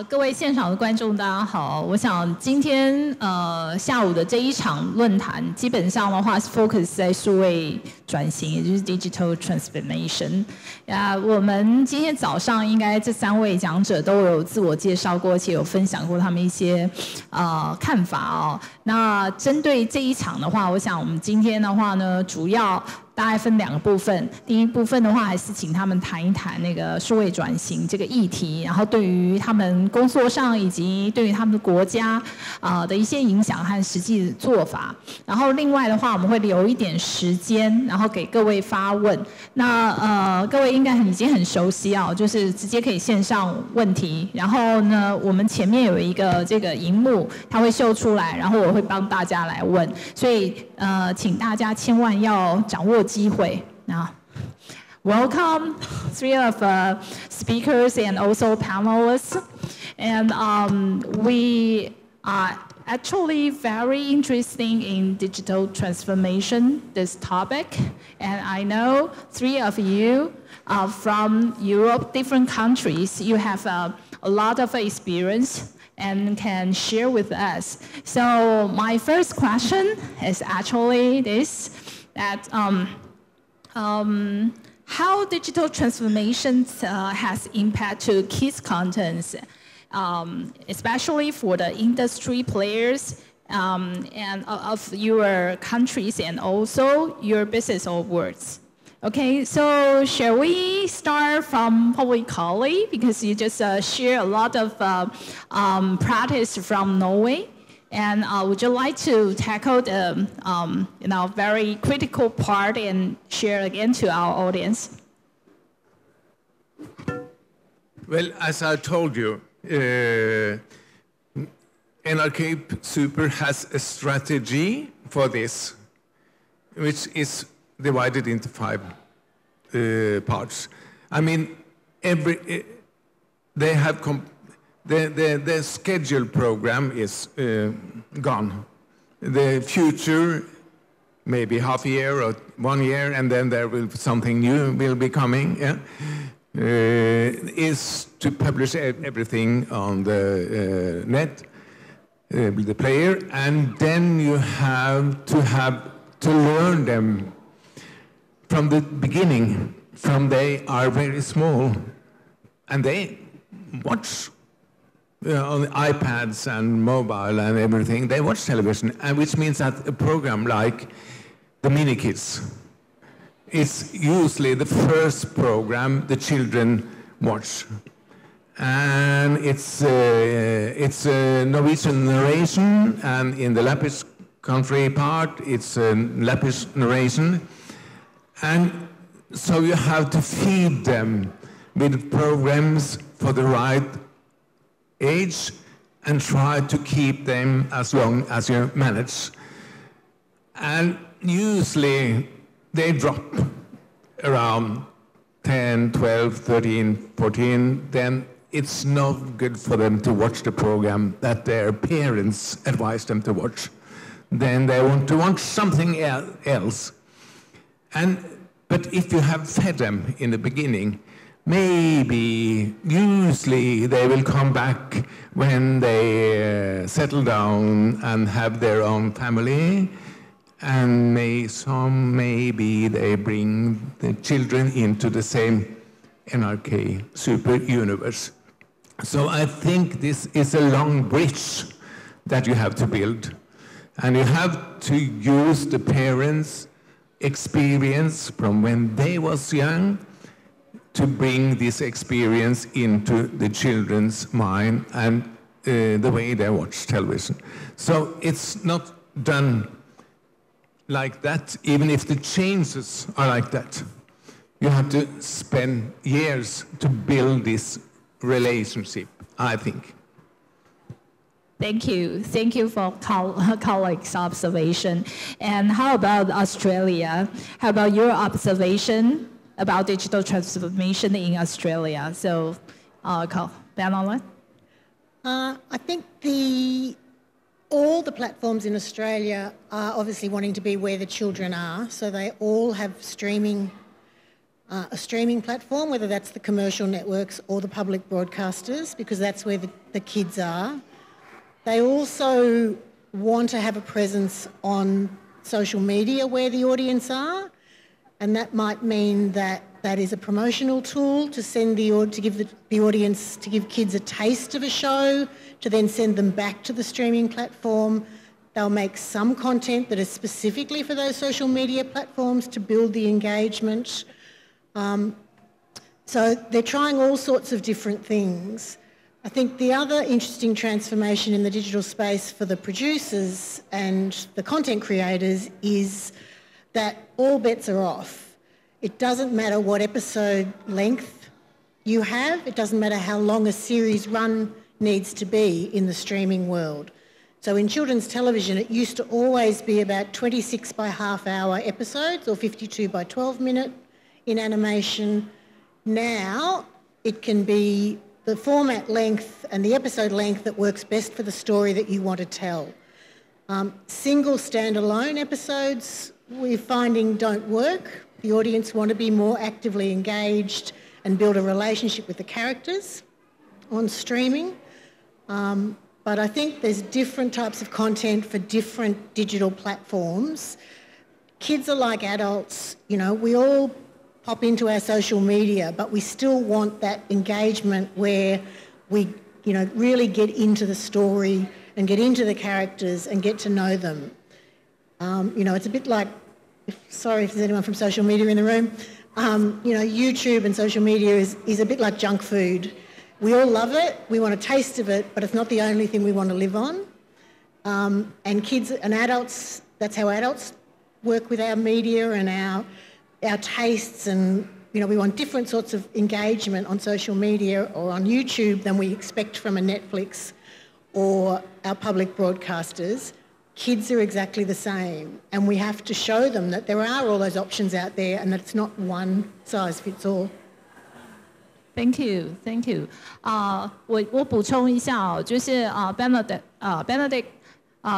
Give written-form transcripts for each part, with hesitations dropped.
各位现场的观众，大家好。我想今天下午的这一场论坛，基本上的话是 focus 在数位转型，也就是 digital transformation。我们今天早上应该这3位讲者都有自我介绍过，而且有分享过他们一些看法哦。那针对这一场的话，我想我们今天的话呢，主要大概分2个部分。第一部分的话，还是请他们谈一谈那个数位转型这个议题，然后对于他们工作上以及对于他们的国家的一些影响和实际的做法。然后另外的话，我们会留一点时间，然后给各位发问。那各位应该已经很熟悉啊，就是直接可以线上问题。然后呢，我们前面有一个这个荧幕，它会秀出来，然后我会帮大家来问。所以请大家千万要掌握机会。Now, welcome 3 of speakers and also panelists. And we are actually very interested in digital transformation, this topic. And I know 3 of you are from Europe, different countries. You have a lot of experience and can share with us. So my first question is actually this, that how digital transformation has impact to kids' contents, especially for the industry players and of your countries and also your business awards. Okay, so shall we start from probably Kalle, because you just share a lot of practice from Norway. And would you like to tackle the very critical part and share again to our audience? Well, as I told you, NRK Super has a strategy for this, which is divided into 5 parts. I mean, they have the schedule program is gone. The future, maybe half a year or 1 year, and then there will something new will be coming. Yeah? Is to publish everything on the net, the player, and then you have to learn them from the beginning, from they are very small, and they watch on iPads and mobile and everything. They watch television, and which means that a program like the Mini Kids is usually the first program the children watch, and it's a Norwegian narration, and in the Lappish country part, it's a Lappish narration. And so you have to feed them with programs for the right age and try to keep them as long as you manage. And usually they drop around 10, 12, 13, 14, then it's not good for them to watch the program that their parents advise them to watch. Then they want to watch something else. But if you have fed them in the beginning, maybe, usually they will come back when they settle down and have their own family, and maybe they bring the children into the same NRK Super universe. So I think this is a long bridge that you have to build, and you have to use the parents' experience from when they was young to bring this experience into the children's mind and the way they watch television. So it's not done like that, even if the changes are like that. You have to spend years to build this relationship, I think. Thank you. Thank you for Kalle's observation. And how about Australia? How about your observation about digital transformation in Australia? So, Bernadette? I think all the platforms in Australia are obviously wanting to be where the children are, so they all have streaming a streaming platform, whether that's the commercial networks or the public broadcasters, because that's where the kids are. They also want to have a presence on social media where the audience are, and that might mean that that is a promotional tool to send to give the audience, to give kids a taste of a show, to then send them back to the streaming platform. They'll make some content that is specifically for those social media platforms to build the engagement. So they're trying all sorts of different things. I think the other interesting transformation in the digital space for the producers and the content creators is that all bets are off. It doesn't matter what episode length you have. It doesn't matter how long a series run needs to be in the streaming world. So in children's television, it used to always be about 26 by half-hour episodes or 52 by 12-minute in animation. Now it can be the format length and the episode length that works best for the story that you want to tell. Single standalone episodes we're finding don't work. The audience want to be more actively engaged and build a relationship with the characters on streaming. But I think there's different types of content for different digital platforms. Kids are like adults, you know, we all pop into our social media, but we still want that engagement where we, you know, really get into the story and get into the characters and get to know them. You know, it's a bit like, sorry if there's anyone from social media in the room, you know, YouTube and social media is a bit like junk food. We all love it, we want a taste of it, but it's not the only thing we want to live on. And kids and adults, that's how adults work with our media and our tastes, and you know, we want different sorts of engagement on social media or on YouTube than we expect from a Netflix or our public broadcasters. Kids are exactly the same, and we have to show them that there are all those options out there and that it's not one size fits all. Thank you, thank you. 我补充一下哦，就是Bernadette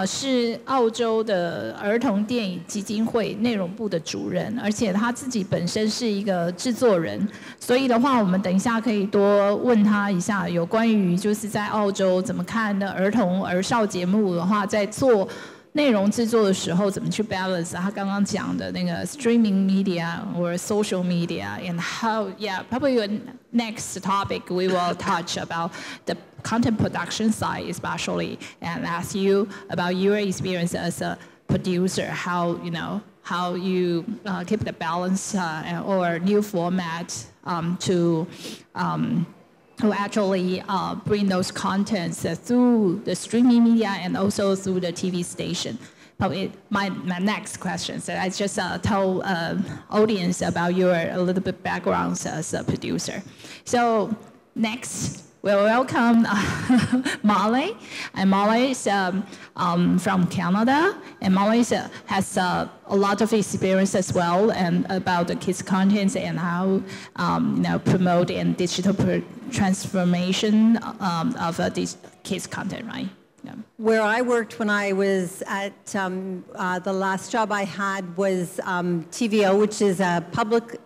是澳洲的儿童电影基金会内容部的主任，而且他自己本身是一个制作人，所以的话，我们等一下可以多问他一下有关于就是在澳洲怎么看的儿少节目的话，在做内容制作的时候怎么去 balance 他刚刚讲的那个 streaming media or social media and how probably your next topic we will touch about the content production side especially and ask you about your experience as a producer, how you keep the balance or new format to actually bring those contents through the streaming media and also through the TV station. Probably my next question, so I just tell audience about your a little bit backgrounds as a producer. So next, we'll welcome Marney, and Marney is from Canada, and Marney has a lot of experience as well and about the kids' contents and how promote and digital transformation of this kids' content, right? Yeah. Where I worked when I was at the last job I had was TVO, which is a public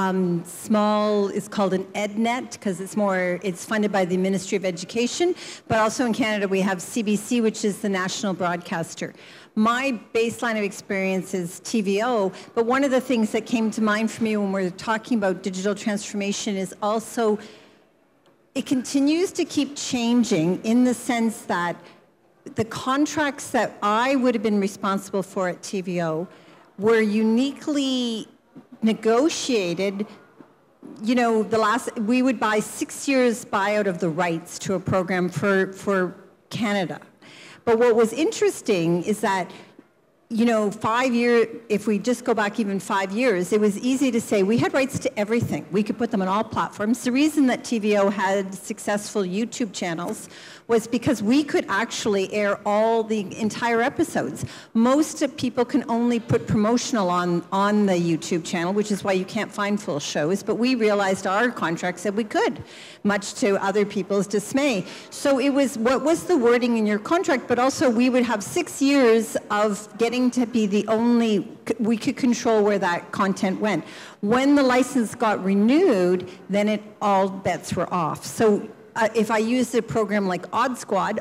it's called an EdNet because it's funded by the Ministry of Education, but also in Canada we have CBC, which is the national broadcaster. My baseline of experience is TVO, but one of the things that came to mind for me when we're talking about digital transformation is also it continues to keep changing in the sense that the contracts that I would have been responsible for at TVO were uniquely negotiated. You know, we would buy 6 years buyout of the rights to a program for Canada. But what was interesting is that, you know, if we just go back even 5 years, it was easy to say we had rights to everything. We could put them on all platforms. The reason that TVO had successful YouTube channels was because we could actually air all the entire episodes. Most people can only put promotional on the YouTube channel, which is why you can't find full shows, but we realized our contract said we could, much to other people's dismay. So it was, what was the wording in your contract, but also we would have 6 years of getting getting to be the only, we could control where that content went. When the license got renewed, then all bets were off. So if I used a program like Odd Squad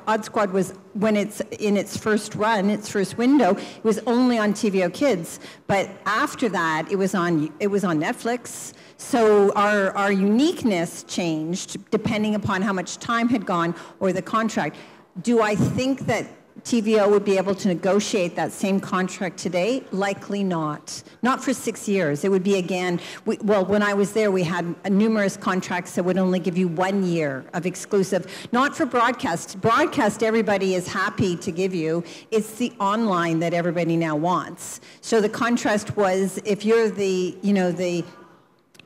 was, when it's in its first run, its first window, it was only on TVO Kids. But after that, it was on Netflix. So our uniqueness changed depending upon how much time had gone or the contract. Do I think that TVO would be able to negotiate that same contract today? Likely not. Not for 6 years. It would be again, when I was there, we had numerous contracts that would only give you 1 year of exclusive. Not for broadcast. Broadcast, everybody is happy to give you. It's the online that everybody now wants. So the contrast was, if you're the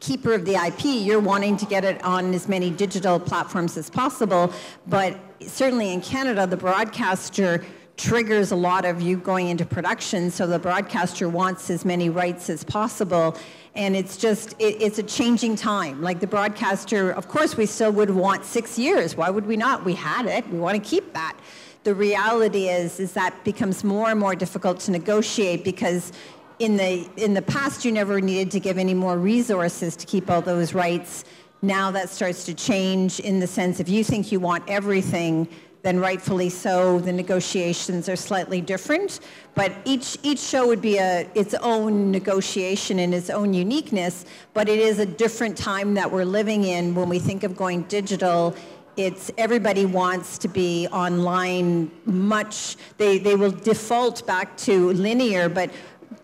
keeper of the IP, you're wanting to get it on as many digital platforms as possible, but certainly in Canada, the broadcaster triggers a lot of you going into production, so the broadcaster wants as many rights as possible, and it's just, it's a changing time. Like the broadcaster, of course we still would want 6 years. Why would we not? We had it, we want to keep that. The reality is that becomes more and more difficult to negotiate because in the past, you never needed to give any more resources to keep all those rights. Now that starts to change in the sense if you think you want everything, then rightfully so, the negotiations are slightly different. But each show would be its own negotiation and its own uniqueness, but it is a different time that we're living in when we think of going digital. It's everybody wants to be online much. They will default back to linear, but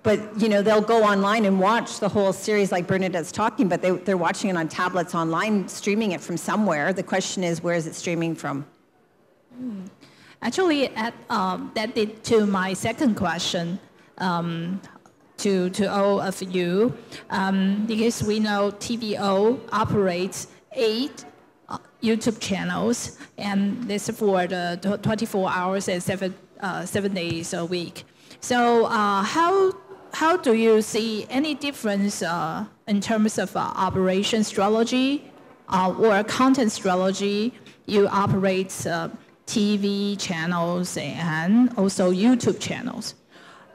they'll go online and watch the whole series like Bernadette's talking, but they're watching it on tablets online, streaming it from somewhere. The question is, where is it streaming from? Actually, that did to my second question to all of you, because we know TVO operates 8 YouTube channels, and this for the 24 hours and 7 days a week. So how do you see any difference in terms of operation strategy or content strategy? You operate TV channels and also YouTube channels.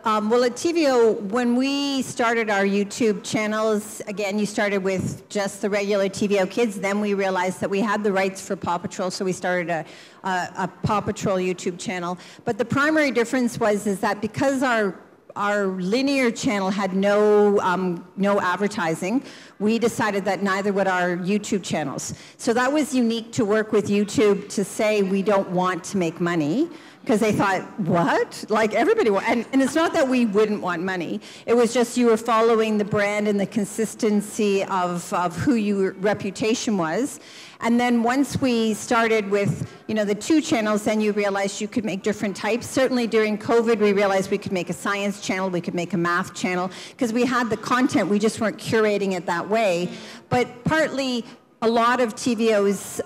Well, at TVO, when we started our YouTube channels, again, you started with just the regular TVO Kids. Then we realized that we had the rights for Paw Patrol, so we started a Paw Patrol YouTube channel. But the primary difference is that because our linear channel had no advertising, we decided that neither would our YouTube channels. So that was unique to work with YouTube to say we don't want to make money, because they thought, what? Like everybody, and it's not that we wouldn't want money. It was just you were following the brand and the consistency of who your reputation was. And then once we started with, the 2 channels, then you realized you could make different types. Certainly during COVID, we realized we could make a science channel, we could make a math channel, because we had the content, we just weren't curating it that way. But partly, a lot of TVO's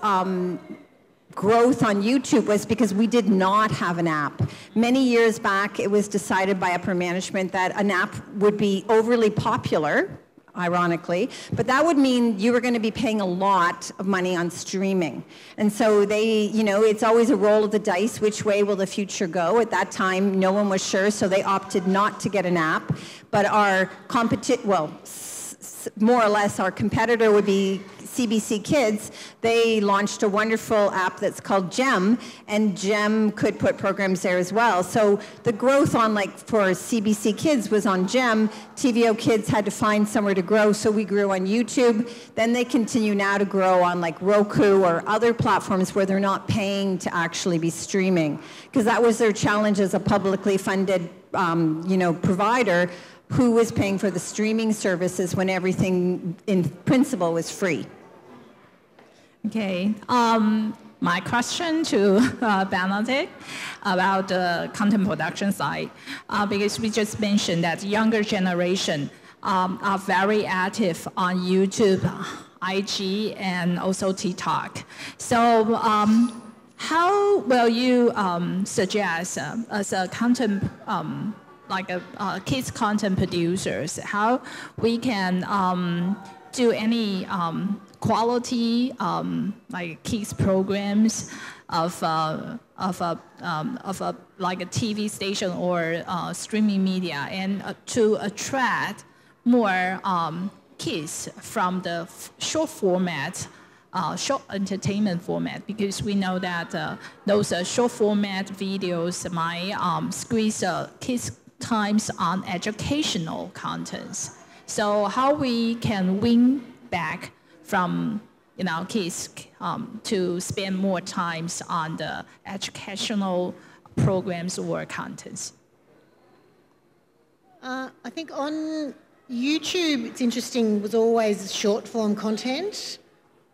growth on YouTube was because we did not have an app. Many years back, it was decided by upper management that an app would be overly popular, ironically, but that would mean you were going to be paying a lot of money on streaming. And so it's always a roll of the dice, which way will the future go? At that time, no one was sure, so they opted not to get an app. But our more or less our competitor would be CBC Kids. They launched a wonderful app that's called GEM, and GEM could put programs there as well. So the growth for CBC Kids was on GEM. TVO Kids had to find somewhere to grow, so we grew on YouTube. Then they continue now to grow on Roku or other platforms where they're not paying to actually be streaming, because that was their challenge as a publicly funded provider who was paying for the streaming services when everything in principle was free. Okay. My question to Bernadette about the content production side, because we just mentioned that younger generation are very active on YouTube, IG, and also TikTok. So how will you suggest as a content kids content producers, how we can do any quality kids programs of like a TV station or streaming media, and to attract more kids from the short format, short entertainment format, because we know that those short format videos might squeeze kids' times on educational contents. So how we can win back from kids to spend more times on the educational programs or contents? I think on YouTube, it's interesting, was always short form content,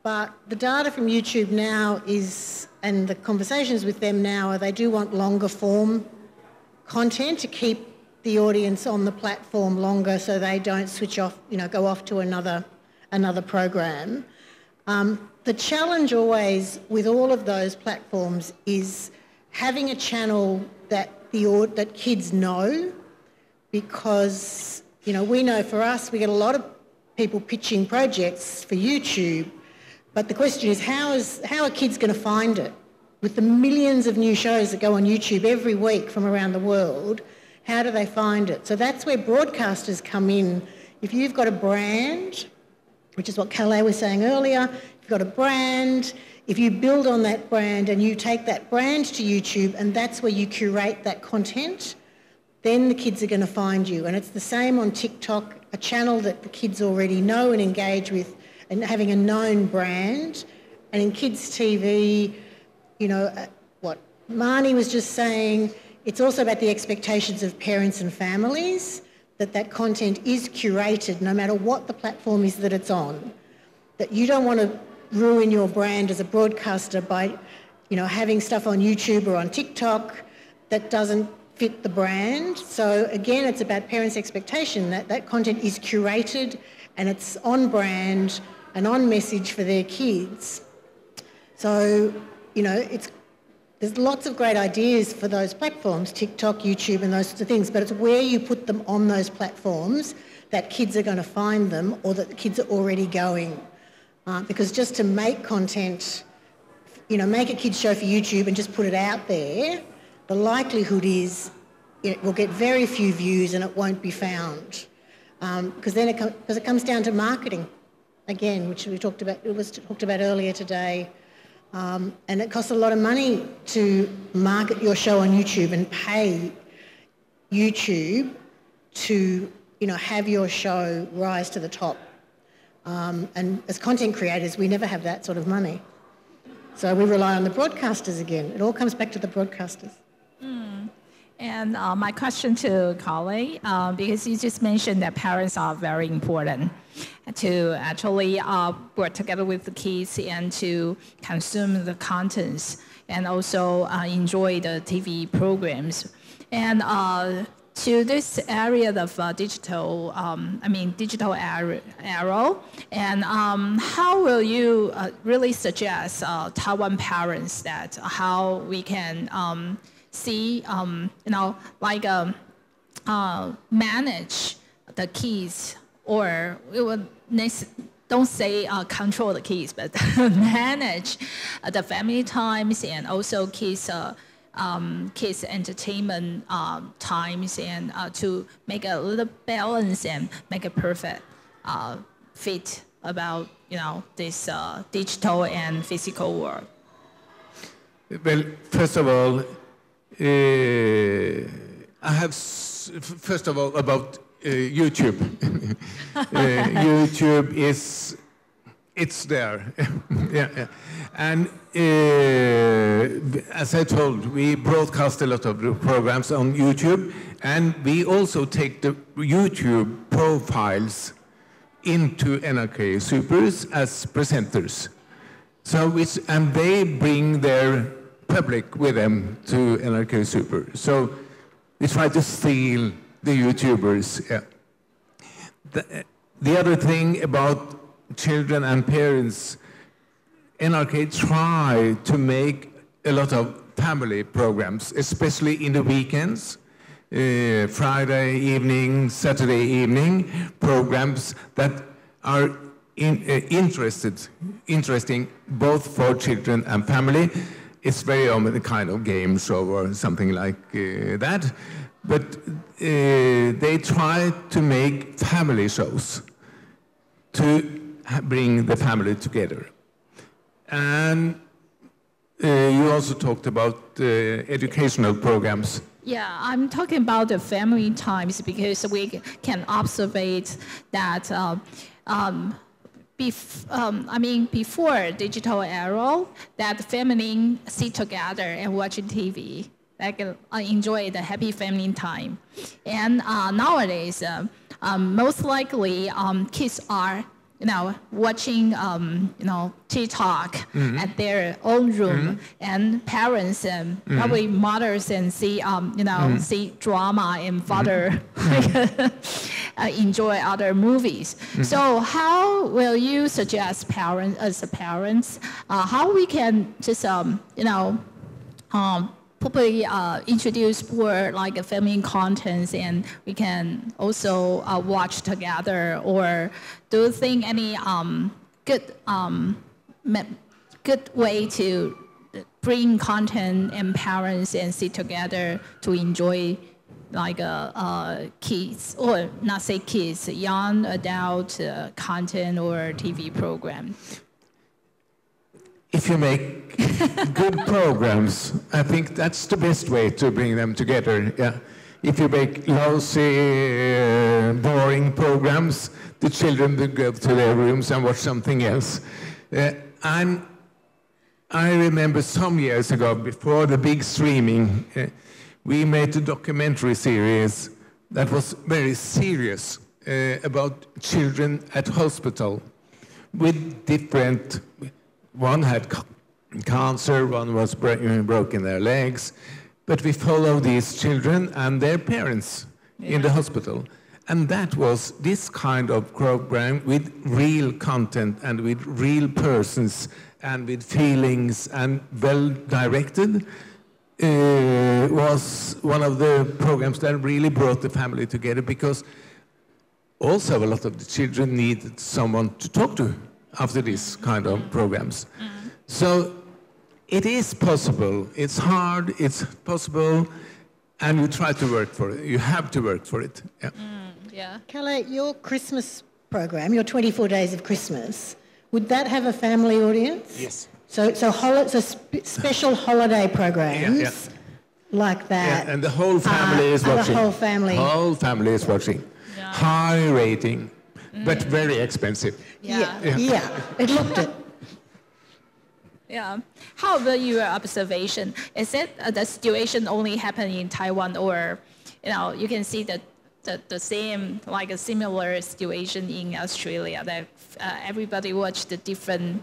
but the data from YouTube now is, and the conversations with them now are they do want longer form content to keep the audience on the platform longer so they don't switch off, go off to another program. The challenge always with all of those platforms is having a channel that kids know, because we know for us we get a lot of people pitching projects for YouTube, but the question is how are kids going to find it? With the millions of new shows that go on YouTube every week from around the world, how do they find it? So that's where broadcasters come in. If you've got a brand, which is what Kalle was saying earlier, if you've got a brand, if you build on that brand and you take that brand to YouTube and that's where you curate that content, then the kids are going to find you. And it's the same on TikTok, a channel that the kids already know and engage with, and having a known brand. And in kids' TV, what Marney was just saying, it's also about the expectations of parents and families, that content is curated no matter what the platform is that it's on. That you don't want to ruin your brand as a broadcaster by, having stuff on YouTube or on TikTok that doesn't fit the brand. So again, it's about parents' expectation that content is curated and it's on brand and on message for their kids. So, there's lots of great ideas for those platforms, TikTok, YouTube and those sorts of things, but it's where you put them on those platforms that kids are going to find them or that the kids are already going. Because just to make content, make a kids show for YouTube and just put it out there, the likelihood is it will get very few views and it won't be found. Because it comes down to marketing, again, which it was talked about earlier today. And it costs a lot of money to market your show on YouTube and pay YouTube to, have your show rise to the top. And as content creators, we never have that sort of money. So we rely on the broadcasters again. It all comes back to the broadcasters. And my question to Kalle, because you just mentioned that parents are very important to actually work together with the kids and to consume the contents and also enjoy the TV programs. And to this area of digital era, and how will you really suggest Taiwan parents that how we can see, manage the kids, or we would don't say control the kids, but manage the family times and also kids entertainment times, and to make a little balance and make a perfect fit about this digital and physical world. Well, first of all, I have first of all about YouTube. YouTube it's there. Yeah. And as I told, we broadcast a lot of the programs on YouTube, and we also take the YouTube profiles into NRK Supers as presenters. So and they bring their public with them to NRK Super. So we try to steal the YouTubers. Yeah. The other thing about children and parents, NRK try to make a lot of family programs, especially in the weekends, Friday evening, Saturday evening programs that are interesting both for children and family. it's very often a kind of game show or something like that. But they try to make family shows to bring the family together. And you also talked about educational programs. Yeah, I'm talking about the family times because we can observe that before digital era, that family sit together and watching TV, like enjoy the happy family time. And nowadays, most likely kids are watching, TikTok at their own room, and parents and probably mothers and see, see drama and father enjoy other movies. So how will you suggest parents, how we can just, probably introduce more like family contents, and we can also watch together? Or do you think any good way to bring content and parents and sit together to enjoy like kids, or not say kids, young adult content or TV program? If you make good programs, I think that's the best way to bring them together. Yeah. If you make lousy, boring programs, the children will go to their rooms and watch something else. And I remember some years ago, before the big streaming, we made a documentary series that was very serious about children at hospital with different. One had cancer, one was broken their legs, but we followed these children and their parents in the hospital. And that was this kind of program with real content and with real persons and with feelings and well directed. Was one of the programs that really brought the family together, because also a lot of the children needed someone to talk to after this kind of programs. So it is possible. It's hard, it's possible, and you try to work for it. You have to work for it. Yeah. Yeah. Kalle, your Christmas program, your 24 Days of Christmas, would that have a family audience? Yes. So special holiday programs like that. Yeah, and the whole family is watching. The whole family. Whole family is watching. Yeah. High rating, but very expensive. Yeah. It looked it. Yeah. How about your observation? Is it the situation only happening in Taiwan, or you can see the same, like a similar situation in Australia, that everybody watch the different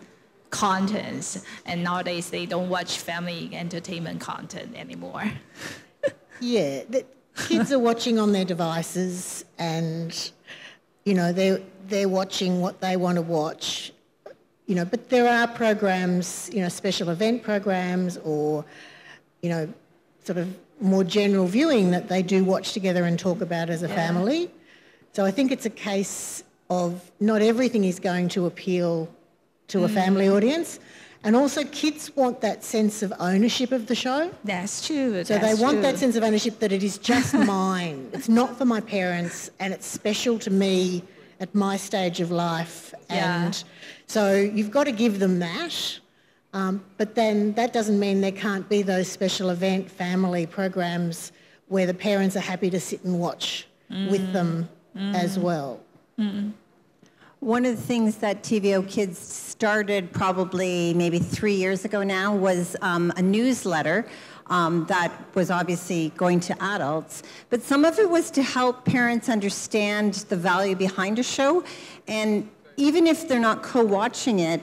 contents, and nowadays they don't watch family entertainment content anymore? Yeah, the kids are watching on their devices, and they're watching what they want to watch. But there are programs, special event programs, or sort of more general viewing that they do watch together and talk about as a family. So I think it's a case of not everything is going to appeal to a family audience. And also kids want that sense of ownership of the show. That's true. So they want that sense of ownership, that it is just mine. It's not for my parents, and it's special to me at my stage of life. And so you've got to give them that. But then that doesn't mean there can't be those special event family programs where the parents are happy to sit and watch with them as well. One of the things that TVO Kids started probably maybe 3 years ago now was a newsletter that was obviously going to adults. But some of it was to help parents understand the value behind a show. And even if they're not co-watching it,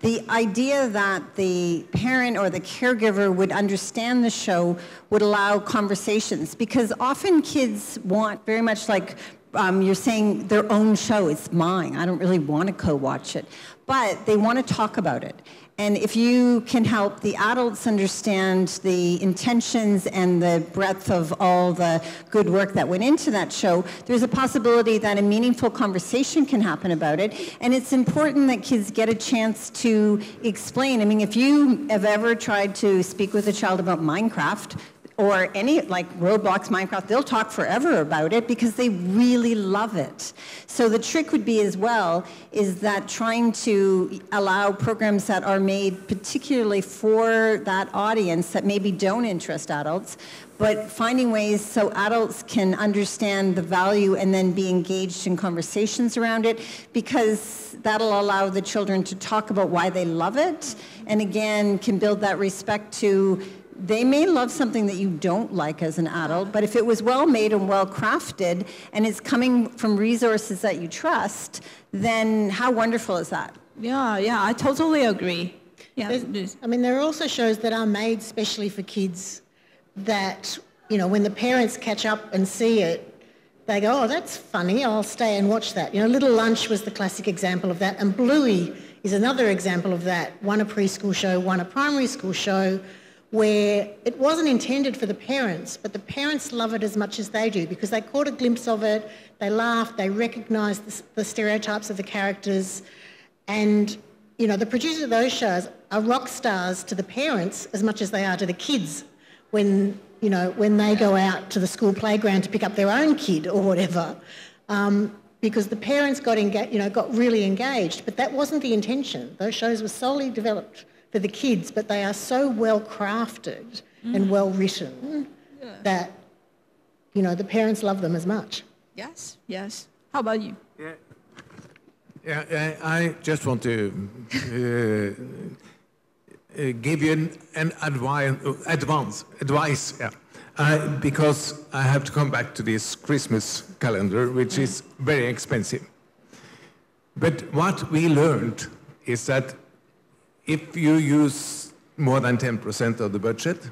the idea that the parent or the caregiver would understand the show would allow conversations, because often kids want very much like you're saying their own show, it's mine. I don't really want to co-watch it. But they want to talk about it. And if you can help the adults understand the intentions and the breadth of all the good work that went into that show, there's a possibility that a meaningful conversation can happen about it. And it's important that kids get a chance to explain. I mean, if you have ever tried to speak with a child about Minecraft, or any, like Roblox, Minecraft, they'll talk forever about it because they really love it. So the trick would be as well is that trying to allow programs that are made particularly for that audience that maybe don't interest adults, but finding ways so adults can understand the value and then be engaged in conversations around it, because that'll allow the children to talk about why they love it, and again, can build that respect to they may love something that you don't like as an adult, but if it was well made and well crafted and it's coming from resources that you trust, then how wonderful is that? Yeah, I totally agree. Yeah. I mean, there are also shows that are made specially for kids that, you know, when the parents catch up and see it, they go, oh, that's funny, I'll stay and watch that. You know, Little Lunch was the classic example of that, and Bluey is another example of that. One a preschool show, one a primary school show, where it wasn't intended for the parents, but the parents love it as much as they do because they caught a glimpse of it, they laughed, they recognised the stereotypes of the characters, and, you know, the producers of those shows are rock stars to the parents as much as they are to the kids when, you know, when they go out to the school playground to pick up their own kid or whatever, because the parents got really engaged, but that wasn't the intention. Those shows were solely developed for the kids, but they are so well crafted and well written that, you know, the parents love them as much. Yes. How about you? Yeah, I just want to give you an advice, because I have to come back to this Christmas calendar, which is very expensive. But what we learned is that if you use more than 10% of the budget,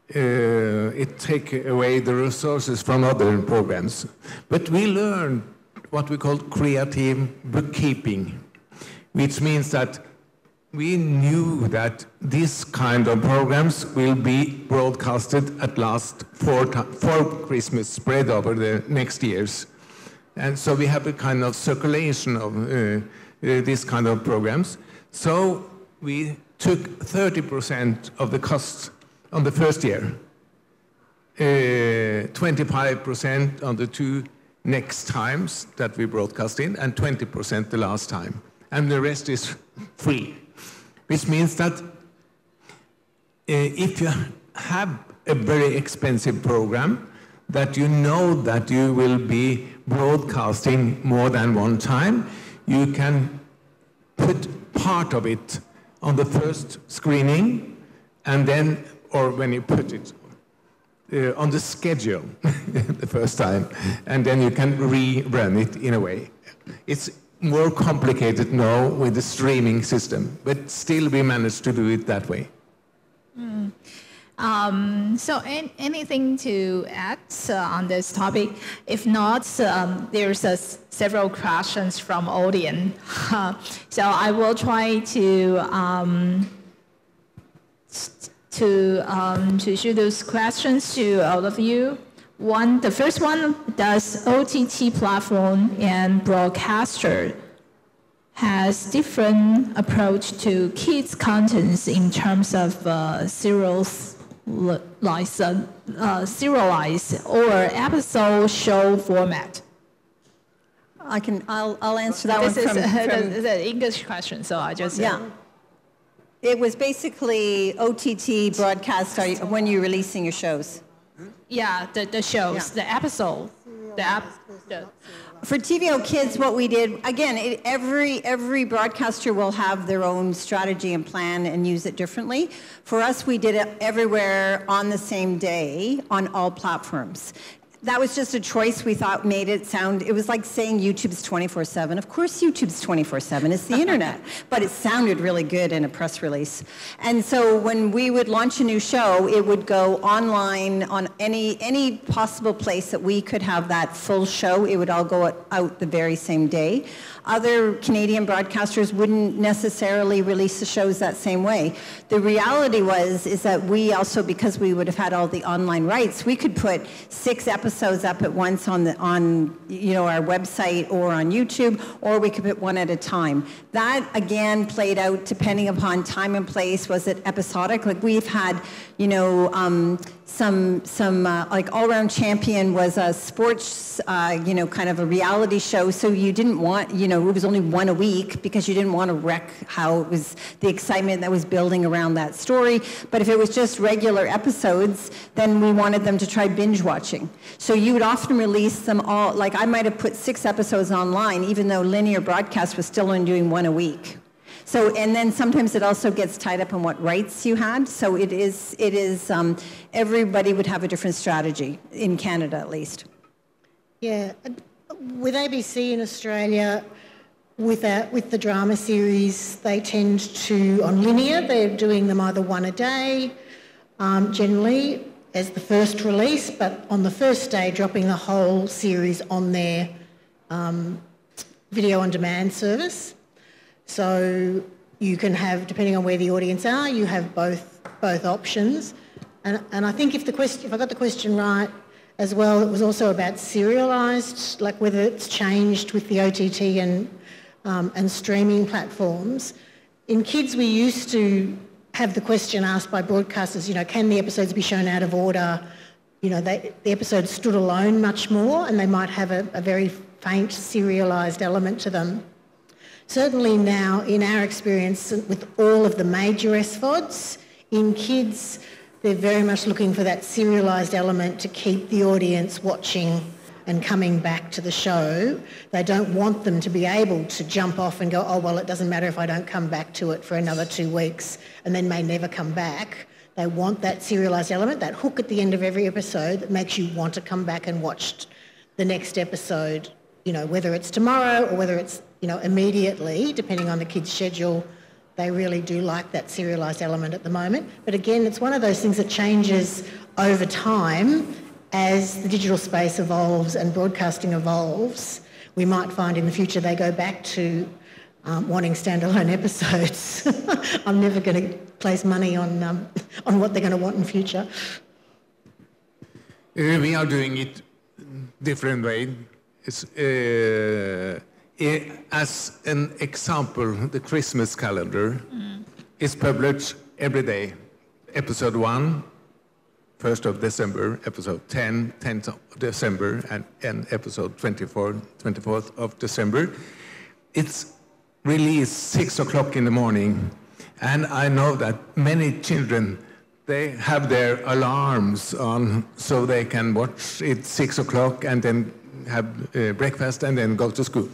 it takes away the resources from other programs. But we learned what we call creative bookkeeping, which means that we knew that this kind of programs will be broadcasted at last four Christmas spread over the next years. And so we have a kind of circulation of this kind of programs. So we took 30% of the costs on the first year, 25% on the two next times that we broadcast in, and 20% the last time. And the rest is free, which means that if you have a very expensive program that you know that you will be broadcasting more than one time, you can put part of it on the first screening, and then, or when you put it on the schedule the first time, and then you can rerun it in a way. It's more complicated now with the streaming system, but still we managed to do it that way. So anything to add on this topic? If not, there's several questions from audience. So I will try to shoot those questions to all of you. The first one, does OTT platform and broadcaster has different approach to kids' contents in terms of serialized or episode show format? I'll answer that one. This is an English question, so I just... Yeah. It was basically OTT broadcast when you're releasing your shows. Yeah, the shows, the episode. For TVO Kids, what we did, again, every broadcaster will have their own strategy and plan and use it differently. For us, we did it everywhere on the same day on all platforms. that was just a choice we thought made it sound, it was like saying YouTube's 24/7. Of course YouTube's 24/7, it's the internet. But it sounded really good in a press release. And so when we would launch a new show, it would go online on any possible place that we could have that full show. It would all go out the very same day. Other Canadian broadcasters wouldn't necessarily release the shows that same way. The reality is that we also, because we would have had all the online rights, we could put 6 episodes up at once on our website or on YouTube, or we could put one at a time. That again played out depending upon time and place. Was it episodic? Like we've had, some like All Around Champion was a sports, kind of a reality show. So you didn't want, it was only one a week because you didn't want to wreck how it was the excitement that was building around that story. But if it was just regular episodes, then we wanted them to try binge watching. So you would often release them all, like I might have put 6 episodes online, even though linear broadcast was still only doing 1 a week. So, and then sometimes it also gets tied up in what rights you had. So it is, everybody would have a different strategy, in Canada at least. Yeah, with ABC in Australia, with the drama series, they tend to, on linear, they're doing them either 1 a day, generally, as the first release, but on the first day, dropping the whole series on their video on demand service. So you can have, depending on where the audience are, you have both options. And I think if I got the question right as well, it was also about serialised, like whether it's changed with the OTT and streaming platforms. In kids, we used to have the question asked by broadcasters, can the episodes be shown out of order? The episodes stood alone much more, and they might have a very faint serialised element to them. Certainly now, in our experience with all of the major SVODs, in kids, they're very much looking for that serialised element to keep the audience watching and coming back to the show. They don't want them to be able to jump off and go, oh, well, it doesn't matter if I don't come back to it for another 2 weeks, and then may never come back. They want that serialised element, that hook at the end of every episode that makes you want to come back and watch the next episode, whether it's tomorrow or whether it's immediately, depending on the kid's schedule. They really do like that serialised element at the moment. But again, it's one of those things that changes over time as the digital space evolves and broadcasting evolves. We might find in the future they go back to wanting standalone episodes. I'm never going to place money on what they're going to want in future. We are doing it different way. It's, as an example, the Christmas calendar is published every day. Episode 1, 1st of December, episode 10, 10th of December, and episode 24th of December. It's released 6 o'clock in the morning, and I know that many children, they have their alarms on so they can watch it 6 o'clock and then have breakfast and then go to school.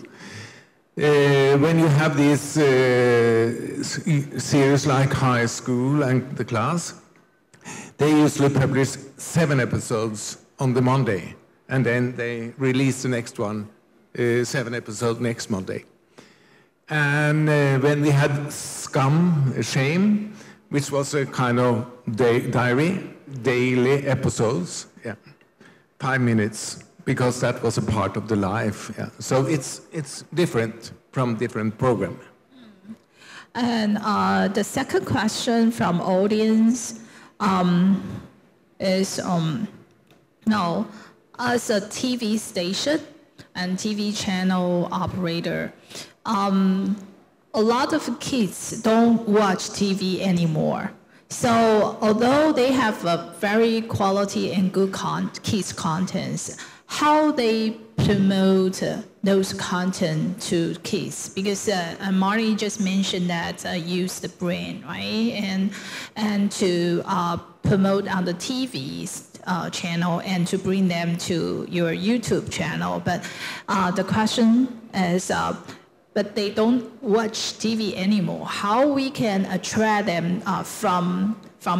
When you have these series like high school and the class, they usually publish 7 episodes on the Monday, and then they release the next one, 7 episodes next Monday. And when we had Shame, which was a kind of diary, daily episodes, 5 minutes, because that was a part of the life. So it's different from different program. And the second question from audience is, now, as a TV station and TV channel operator, a lot of kids don't watch TV anymore. So although they have a very quality and good kids contents, how they promote those content to kids? Because Marney just mentioned that use the brain, right? And to promote on the TV channel and to bring them to your YouTube channel. But the question is, but they don't watch TV anymore. How we can attract them from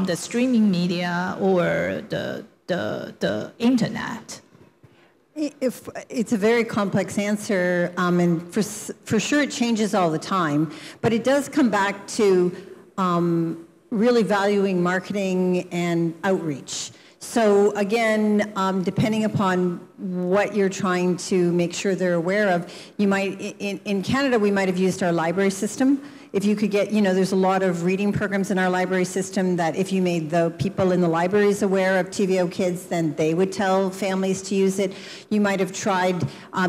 the streaming media or the internet? It's a very complex answer, and for sure it changes all the time, but it does come back to really valuing marketing and outreach. So again, depending upon what you're trying to make sure they're aware of, you might, in Canada, we might have used our library system. If you could get, there's a lot of reading programs in our library system that if you made the people in the libraries aware of TVO Kids, then they would tell families to use it. You might have tried,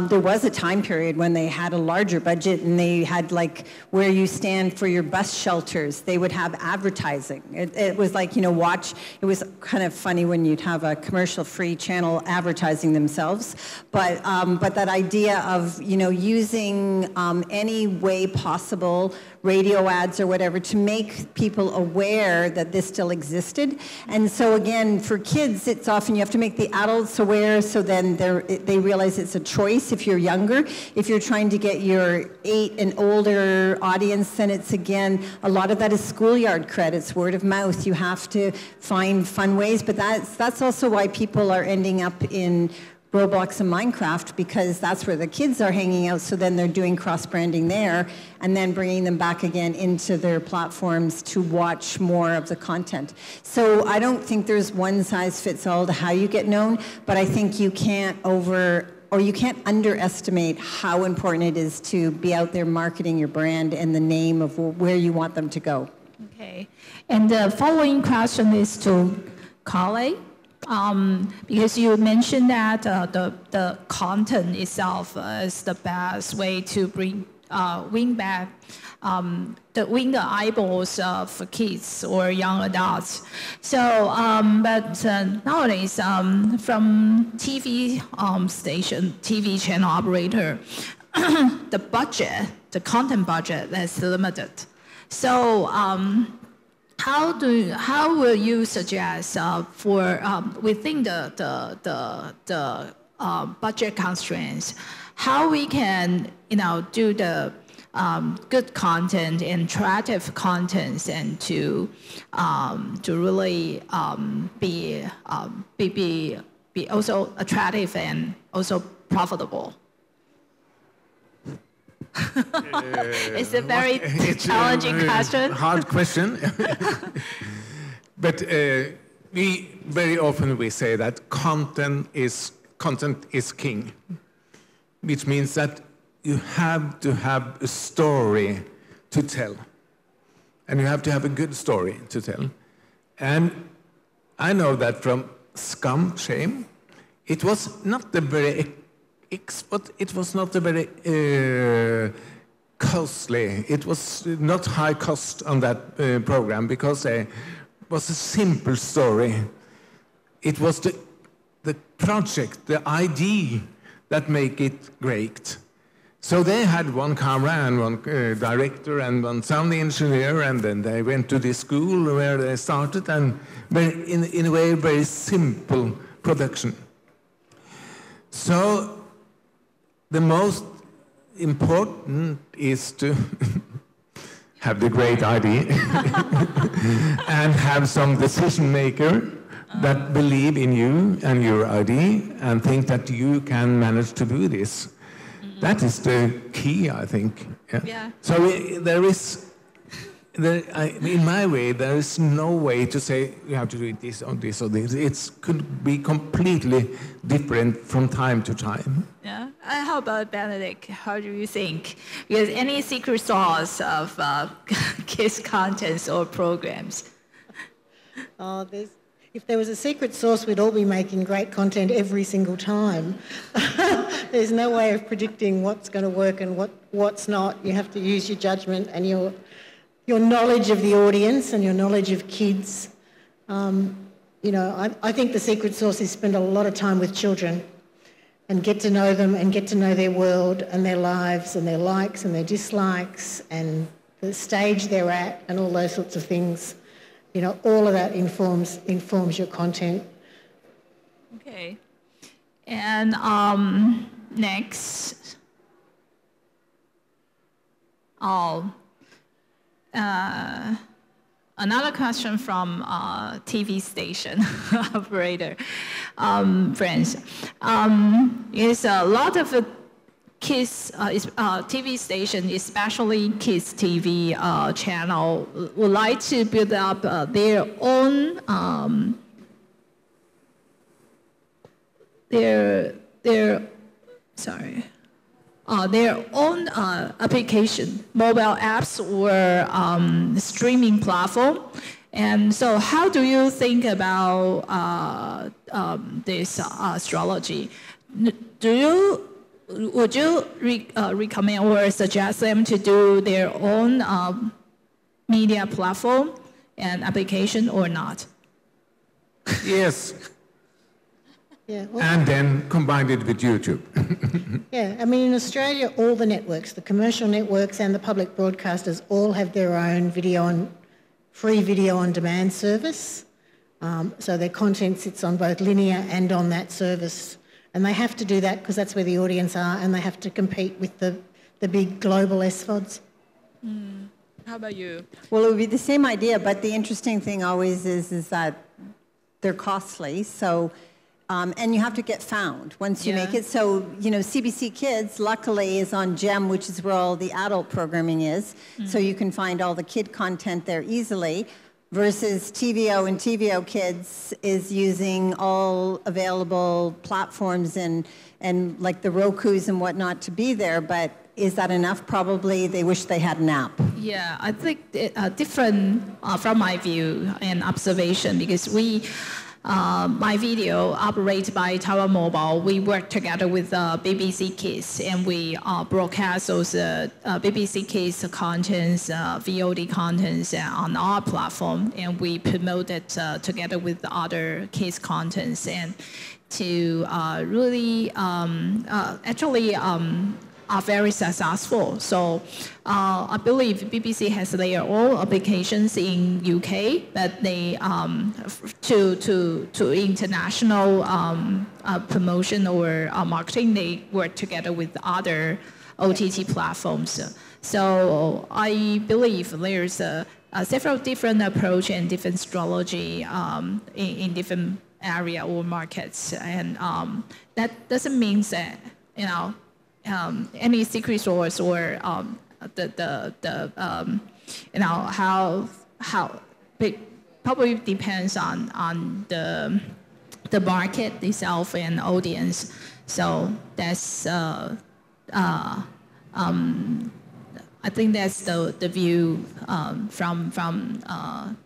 there was a time period when they had a larger budget and they had like where you stand for your bus shelters, they would have advertising. It was like, watch, it was kind of funny when you'd have a commercial-free channel advertising themselves. But that idea of, using any way possible, radio ads or whatever, to make people aware that this still existed. And so again, for kids, it's often you have to make the adults aware so then they realize it's a choice if you're younger. If you're trying to get your 8 and older audience, then it's again, a lot of that is schoolyard credits, word of mouth. You have to find fun ways, but that's also why people are ending up in Roblox and Minecraft, because that's where the kids are hanging out, so then they're doing cross-branding there and then bringing them back again into their platforms to watch more of the content. So I don't think there's one size fits all to how you get known, but I think you can't you can't underestimate how important it is to be out there marketing your brand and the name of where you want them to go. Okay, and the following question is to Kalle. Because you mentioned that the content itself is the best way to win the eyeballs of kids or young adults. So, but nowadays, from TV station, TV channel operator, the content budget is limited. So. How will you suggest for within the budget constraints, how we can do the good content and attractive contents and to really be also attractive and also profitable? It's a very challenging question. Hard question. But we very often say that content is king, which means that you have to have a story to tell, and you have to have a good story to tell. And I know that from Shame, it was not a very costly. It was not high cost on that program because it was a simple story. It was the project, the idea that make it great. So they had one camera and one director and one sound engineer, and then they went to the school where they started, and in a way, very simple production. So the most important is to have the great idea and have some decision maker that believe in you and your idea and think that you can manage to do this. Mm-hmm. That is the key, I think. Yeah. So in my way, there is no way to say you have to do it this or this or this. It could be completely different from time to time. Yeah. How about Bernadette? How do you think? Because any secret sauce of kids' contents or programs? If there was a secret sauce, we'd all be making great content every single time. There's no way of predicting what's going to work and what's not. You have to use your judgment and your knowledge of the audience and your knowledge of kids. I think the secret sauce is spend a lot of time with children and get to know them and get to know their world and their lives and their likes and their dislikes and the stage they're at and all those sorts of things. All of that informs your content. Okay. And next. another question from TV station operator friends. Is a lot of kids TV station, especially kids TV channel, would like to build up their own their own application, mobile apps or streaming platform. And so how do you think about this strategy? Would you recommend or suggest them to do their own media platform and application or not? Yes. Yeah, well, And then combined it with YouTube. yeah, I mean, in Australia, all the networks, the commercial networks and the public broadcasters all have their own free video on demand service. So their content sits on both linear and on that service. And they have to do that because that's where the audience are, and they have to compete with the big global SVODs. How about you? Well, it would be the same idea, but the interesting thing always is that they're costly. So, and you have to get found once you make it. So, you know, CBC Kids, luckily, is on GEM, which is where all the adult programming is. So you can find all the kid content there easily. Versus TVO, and TVO Kids is using all available platforms and like the Rokus and whatnot to be there. But is that enough? Probably they wish they had an app. Yeah, I think different from my view and observation, because my video operated by Taiwan Mobile, we work together with BBC Kids, and we broadcast those BBC Kids contents, VOD contents on our platform, and we promote it together with other kids contents, and to really actually are very successful. So I believe BBC has their own applications in UK, but they to international promotion or marketing, they work together with other OTT platforms. So I believe there's several different approach and different strategy in different area or markets, and that doesn't mean that, you know, any secret source or you know, how it probably depends on the market itself and audience. So that's I think that's the view from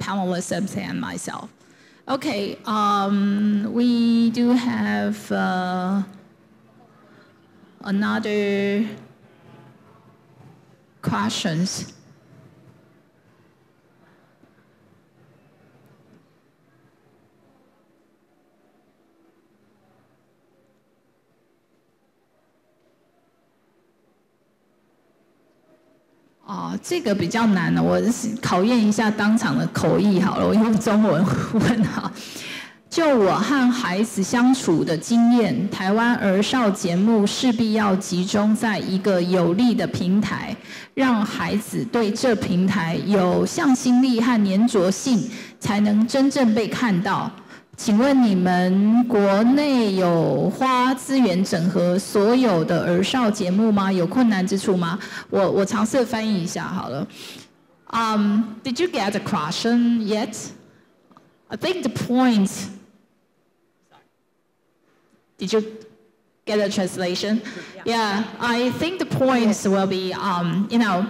panelists and myself. Okay, we do have another questions. 这个比较难了，我考验一下当场的口译好了，我用中文问哈。就我和孩子相处的经验，台湾儿少节目势必要集中在一个有利的平台，让孩子对这平台有向心力和粘着性，才能真正被看到。请问你们国内有花资源整合所有的儿少节目吗？有困难之处吗？我尝试翻译一下好了。Did you get the question yet? I think the point. Did you get a translation? Yeah, I think the points will be, you know,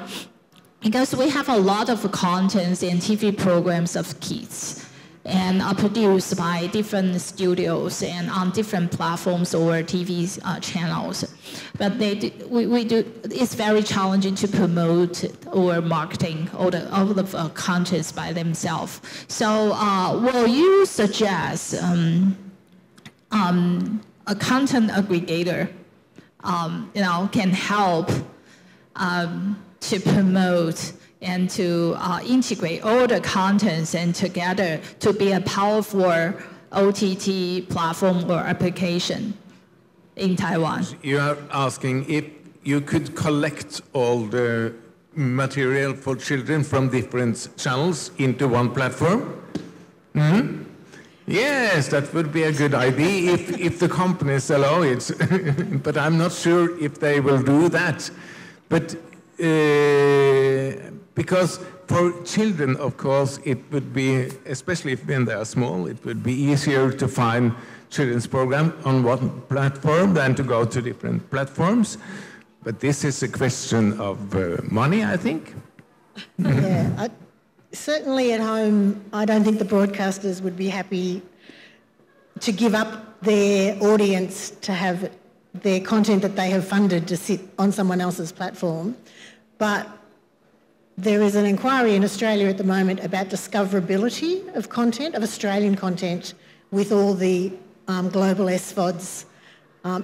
because we have a lot of contents and TV programs of kids, and are produced by different studios and on different platforms or TV channels. But it's very challenging to promote or marketing all the contents by themselves. So will you suggest a content aggregator, you know, can help to promote and to integrate all the contents and together to be a powerful OTT platform or application in Taiwan? You are asking if you could collect all the material for children from different channels into one platform? Mm-hmm. Yes, that would be a good idea if the companies allow it. But I'm not sure if they will do that. But because for children, of course, it would be, especially when they are small, it would be easier to find children's program on one platform than to go to different platforms. But this is a question of money, I think. Yeah, certainly at home, I don't think the broadcasters would be happy to give up their audience to have their content that they have funded to sit on someone else's platform. But there is an inquiry in Australia at the moment about discoverability of content, of Australian content, with all the global SVODs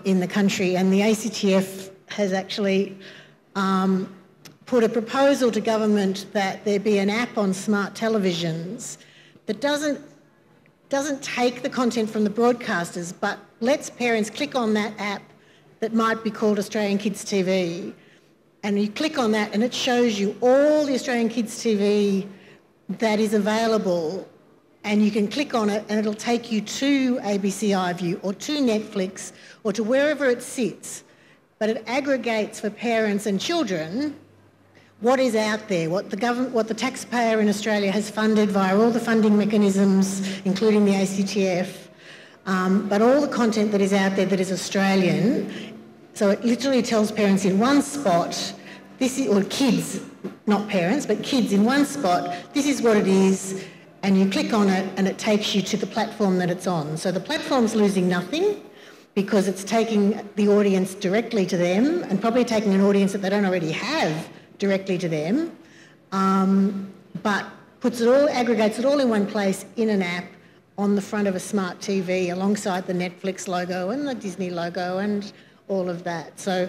in the country. And the ACTF has actually put a proposal to government that there be an app on smart televisions that doesn't take the content from the broadcasters, but lets parents click on that app that might be called Australian Kids TV. And you click on that and it shows you all the Australian Kids TV that is available, and you can click on it and it'll take you to ABC iView or to Netflix or to wherever it sits. But it aggregates for parents and children what is out there, what the taxpayer in Australia has funded via all the funding mechanisms, including the ACTF, but all the content that is out there that is Australian. So it literally tells parents in one spot, or kids, not parents, but kids in one spot, this is what it is, and you click on it and it takes you to the platform that it's on. So the platform's losing nothing because it's taking the audience directly to them and probably taking an audience that they don't already have directly to them, but puts it all, aggregates it all in one place in an app on the front of a smart TV alongside the Netflix logo and the Disney logo and all of that. So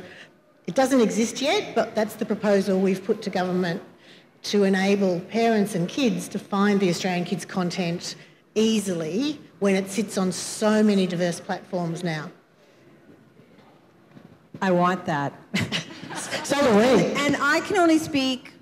it doesn't exist yet, but that's the proposal we've put to government to enable parents and kids to find the Australian Kids content easily when it sits on so many diverse platforms now. I want that. So do we. And I can only speak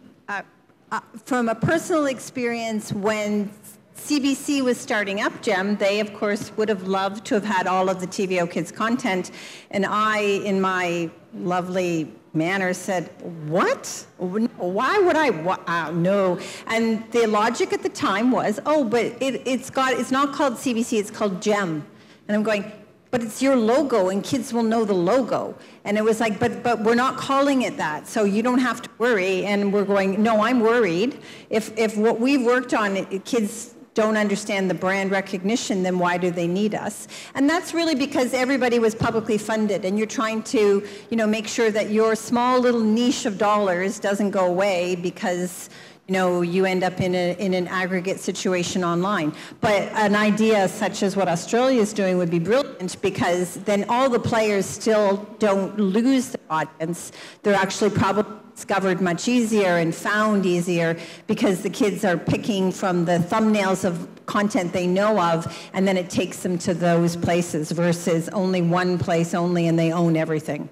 from a personal experience. When CBC was starting up GEM, they of course would have loved to have had all of the TVO Kids content, and I, in my lovely manner, said, what? Why would I? No. And the logic at the time was, oh, but it's not called CBC, it's called GEM. And I'm going, but it's your logo and kids will know the logo. And it was like, but we're not calling it that, so you don't have to worry. And we're going, no, I'm worried. If what we've worked on, kids don't understand the brand recognition, then why do they need us? And that's really because everybody was publicly funded, and you're trying to, make sure that your small little niche of dollars doesn't go away because you end up in an aggregate situation online. But an idea such as what Australia is doing would be brilliant, because then all the players still don't lose their audience. They're actually probably discovered much easier and found easier because the kids are picking from the thumbnails of content they know of, and then it takes them to those places versus only one place only and they own everything.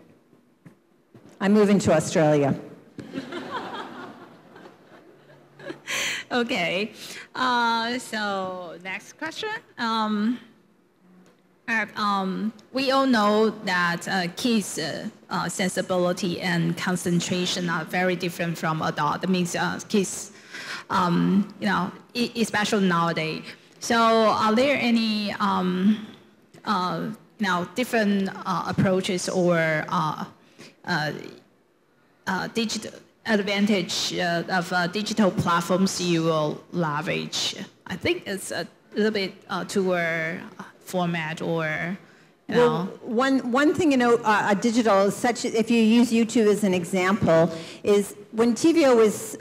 I'm moving to Australia. Okay, so next question. We all know that kids' sensibility and concentration are very different from adult. That means kids, especially nowadays. So, are there any different approaches or digital advantage of digital platforms you will leverage? I think it's a little bit toward format or, Well, one thing, digital, if you use YouTube as an example, is when TVO was,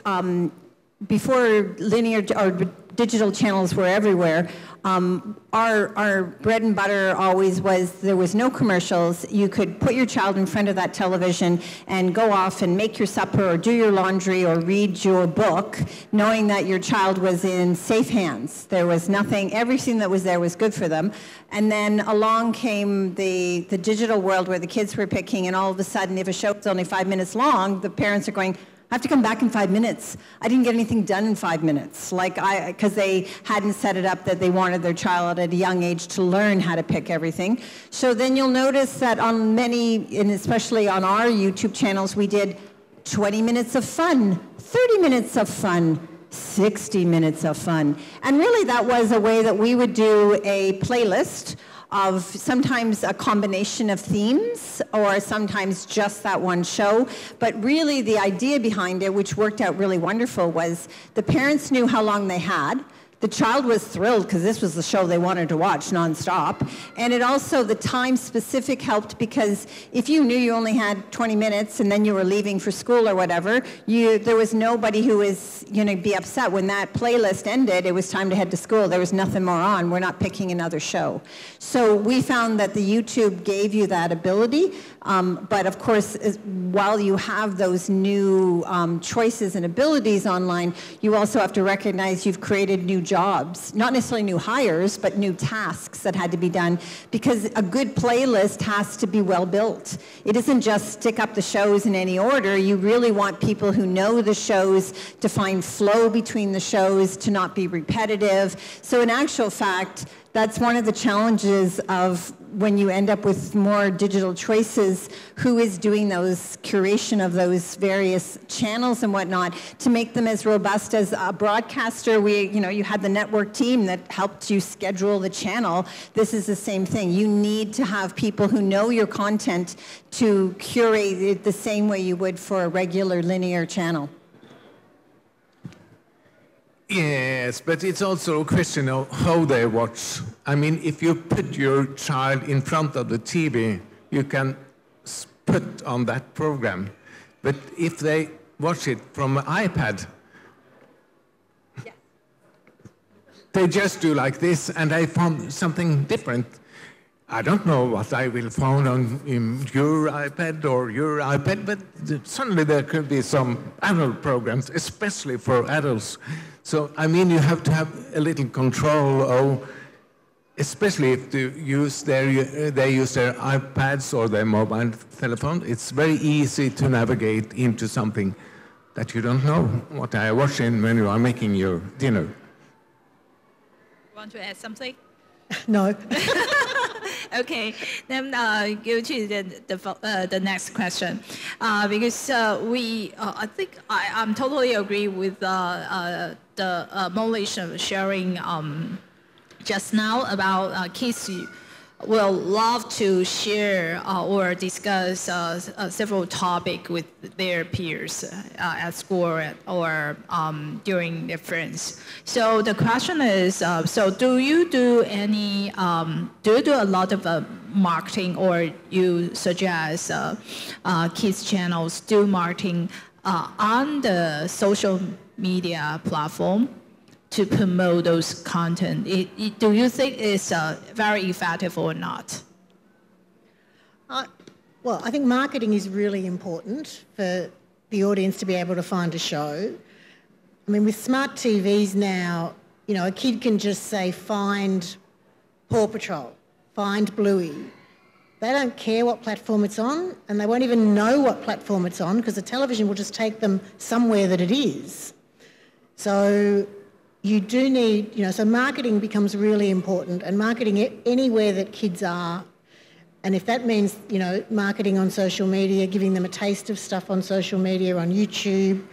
before linear or digital channels were everywhere, our bread and butter always was there was no commercials. You could put your child in front of that television and go off and make your supper or do your laundry or read your book, knowing that your child was in safe hands. There was nothing, everything that was there was good for them. And then along came the digital world where the kids were picking, and all of a sudden, if a show was only 5 minutes long, the parents are going, I have to come back in 5 minutes. I didn't get anything done in 5 minutes, because they hadn't set it up that they wanted their child at a young age to learn how to pick everything. So then you'll notice that on many, and especially on our YouTube channels, we did 20 minutes of fun, 30 minutes of fun, 60 minutes of fun. And really that was a way that we would do a playlist of sometimes a combination of themes or sometimes just that one show. But really the idea behind it, which worked out really wonderful, was the parents knew how long they had. The child was thrilled because this was the show they wanted to watch nonstop. And it also, the time specific helped because if you knew you only had 20 minutes and then you were leaving for school or whatever, there was nobody who was going to be upset. When that playlist ended, it was time to head to school. There was nothing more on. We're not picking another show. So we found that the YouTube gave you that ability. But of course, while you have those new choices and abilities online, you also have to recognize you've created new jobs, not necessarily new hires, but new tasks that had to be done, because a good playlist has to be well built. It isn't just stick up the shows in any order. You really want people who know the shows to find flow between the shows, to not be repetitive. So in actual fact, that's one of the challenges of when you end up with more digital choices, who is doing those curation of those various channels and whatnot to make them as robust as a broadcaster. You had the network team that helped you schedule the channel. This is the same thing. You need to have people who know your content to curate it the same way you would for a regular linear channel. Yes, but it's also a question of how they watch. I mean, if you put your child in front of the TV, you can put on that program. But if they watch it from an iPad, they just do like this, and I found something different. I don't know what I will find on your iPad or your iPad, but suddenly there could be some adult programs, especially for adults. So, I mean, you have to have a little control of, especially if they use their iPads or their mobile telephone. It's very easy to navigate into something that you don't know what they are watching when you are making your dinner. Want to add something? No. Okay, then go to the next question, because I think I'm totally agree with the knowledge of sharing just now about kids will love to share or discuss several topics with their peers at school or during their friends. So the question is, so do you do a lot of marketing, or you suggest kids channels do marketing on the social media platform to promote those content? Do you think it's very effective or not? Well, I think marketing is really important for the audience to be able to find a show. I mean, with smart TVs now, a kid can just say, find Paw Patrol, find Bluey. They don't care what platform it's on, and they won't even know what platform it's on, because the television will just take them somewhere that it is. So you do need, so marketing becomes really important, and marketing anywhere that kids are. And if that means, marketing on social media, giving them a taste of stuff on social media, on YouTube,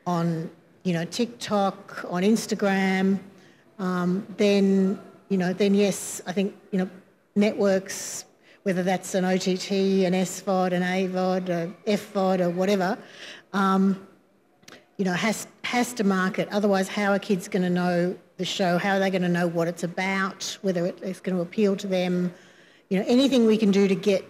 on, TikTok, on Instagram, then yes, I think, networks, whether that's an OTT, an SVOD, an AVOD, an FVOD, or whatever, has to market. Otherwise, how are kids going to know the show? How are they going to know what it's about, whether it's going to appeal to them? Anything we can do to get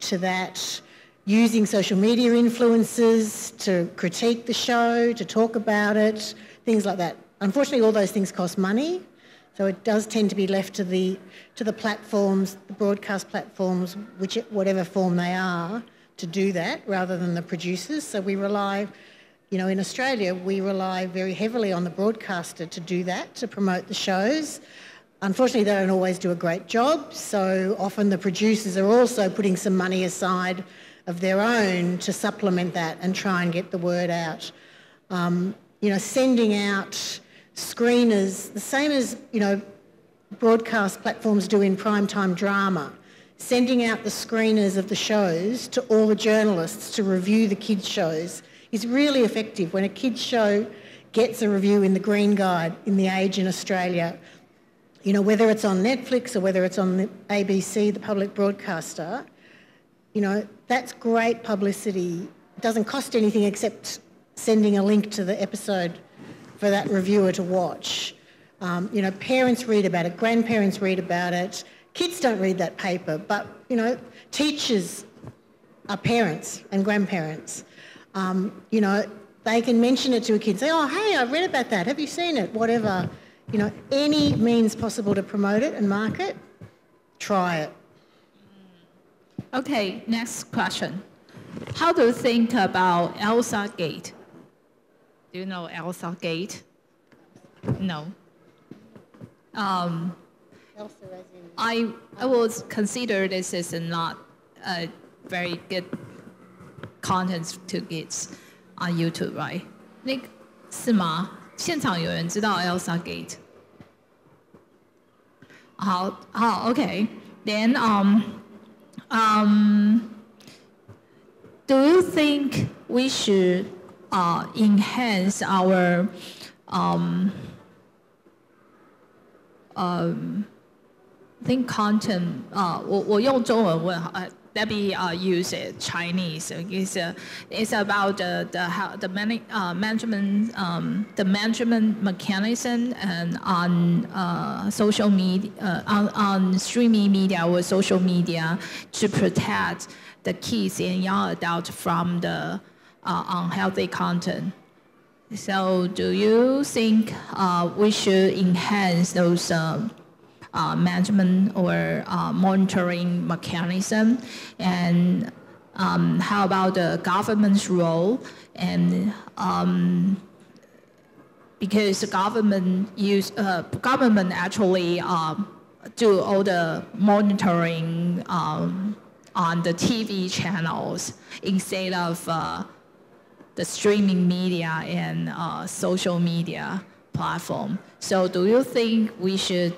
to that, using social media influencers to critique the show, to talk about it, things like that. Unfortunately, all those things cost money, so it does tend to be left to the platforms, the broadcast platforms, whatever form they are, to do that, rather than the producers. So we rely, in Australia, we rely very heavily on the broadcaster to do that, to promote the shows. Unfortunately, they don't always do a great job, so often the producers are also putting some money aside of their own to supplement that and try and get the word out. Sending out screeners, the same as, broadcast platforms do in primetime drama, sending out the screeners of the shows to all the journalists to review the kids' shows is really effective. When a kids' show gets a review in the Green Guide in The Age in Australia, whether it's on Netflix or whether it's on the ABC, the public broadcaster, that's great publicity. It doesn't cost anything except sending a link to the episode for that reviewer to watch. Parents read about it, grandparents read about it. Kids don't read that paper, but, teachers are parents and grandparents. They can mention it to a kid, say, oh, hey, I read about that. Have you seen it? Whatever. Any means possible to promote it and market, try it. Okay, next question. How do you think about Elsa Gate? Do you know Elsa Gate? No. I would consider this is not a very good content to kids on YouTube, right? 那个是吗？现场有人知道 Elsa Gate？ 好 ，OK. Then do you think we should enhance our think content? 我用中文问let me use it Chinese. It's about the management mechanism and on social media, on streaming media or social media to protect the kids and young adults from the unhealthy content. So, do you think we should enhance those management or monitoring mechanism? And how about the government's role? And because the government actually do all the monitoring on the TV channels instead of the streaming media and social media platform. So do you think we should,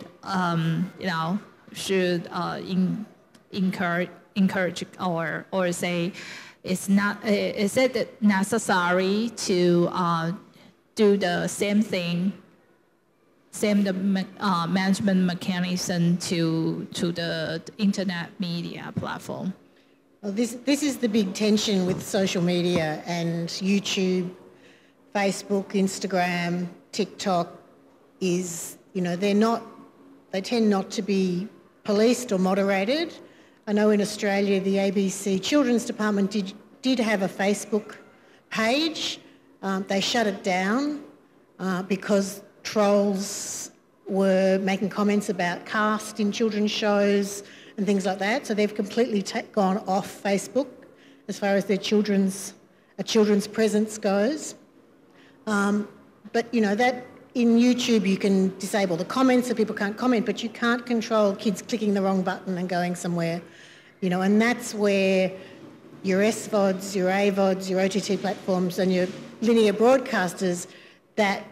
encourage or say is it necessary to do the same thing, management mechanism to the internet media platform? Well, this is the big tension with social media and YouTube, Facebook, Instagram, TikTok is, they tend not to be policed or moderated. I know in Australia the ABC Children's Department did have a Facebook page. They shut it down because trolls were making comments about caste in children's shows and things like that. So they've completely gone off Facebook as far as their children's presence goes. But that in YouTube you can disable the comments so people can't comment, but you can't control kids clicking the wrong button and going somewhere, and that's where your SVODs, your AVODs, your OTT platforms and your linear broadcasters, that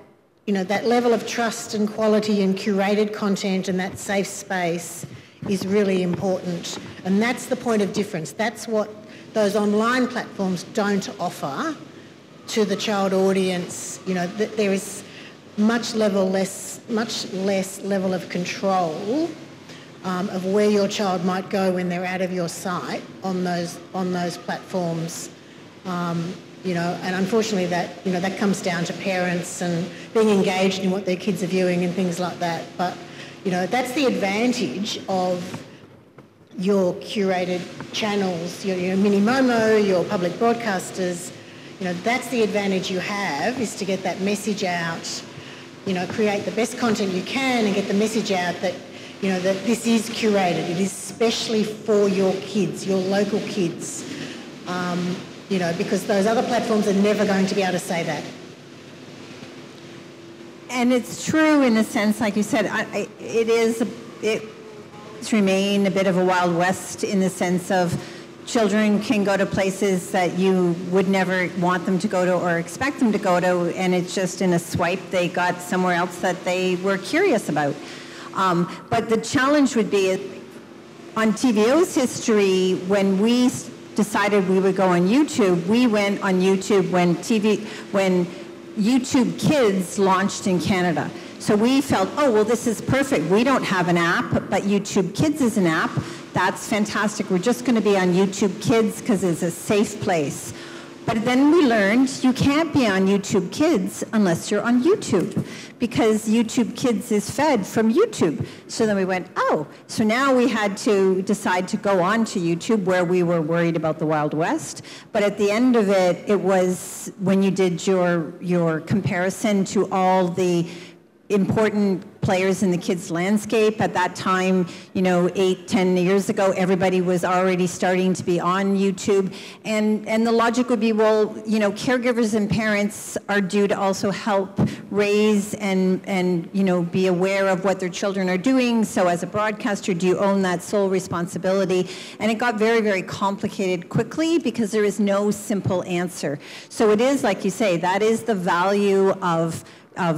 level of trust and quality and curated content and that safe space is really important. And that's the point of difference. That's what those online platforms don't offer to the child audience. There is much less level of control of where your child might go when they're out of your sight on those platforms. And unfortunately that comes down to parents and being engaged in what their kids are viewing and things like that. But that's the advantage of your curated channels, your mini Momo, your public broadcasters. That's the advantage you have, is to get that message out, create the best content you can and get the message out that, that this is curated. It is specially for your kids, your local kids, because those other platforms are never going to be able to say that. And it's true in a sense, like you said, it's remained a bit of a Wild West in the sense of children can go to places that you would never want them to go to or expect them to go to, and it's just in a swipe they got somewhere else that they were curious about. But the challenge would be, on TVO's history, when we decided we would go on YouTube, we went on YouTube when YouTube Kids launched in Canada. So we felt, oh, well, this is perfect. We don't have an app, but YouTube Kids is an app. That's fantastic. We're just going to be on YouTube Kids because it's a safe place. But then we learned you can't be on YouTube Kids unless you're on YouTube, because YouTube Kids is fed from YouTube. So then we went, oh, so now we had to decide to go on to YouTube, where we were worried about the Wild West. But at the end of it, it was when you did your comparison to all the important players in the kids' landscape. At that time, 8, 10 years ago, everybody was already starting to be on YouTube. And the logic would be, well, caregivers and parents are due to also help raise and be aware of what their children are doing. So as a broadcaster, do you own that sole responsibility? And it got very, very complicated quickly because there is no simple answer. So it is, like you say, that is the value of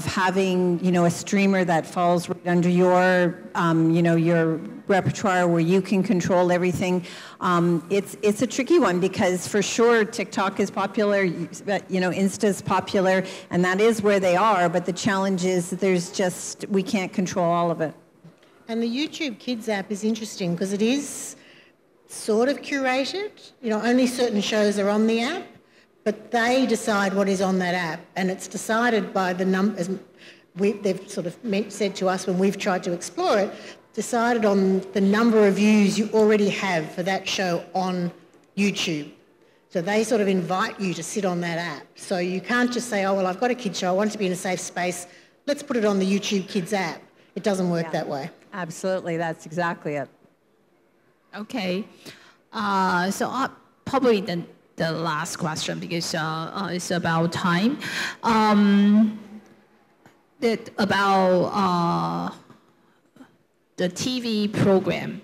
having, a streamer that falls right under your, your repertoire, where you can control everything. It's a tricky one, because for sure TikTok is popular, Insta is popular, and that is where they are. But the challenge is we can't control all of it. And the YouTube Kids app is interesting because it is sort of curated. Only certain shows are on the app. But they decide what is on that app, and it's decided by the numbers. They've sort of said to us when we've tried to explore it, decided on the number of views you already have for that show on YouTube. So they sort of invite you to sit on that app. So you can't just say, oh, well, I've got a kids show, I want it to be in a safe space, let's put it on the YouTube Kids app. It doesn't work that way. Absolutely, that's exactly it. Okay, so probably the last question, because it's about time. About the TV program.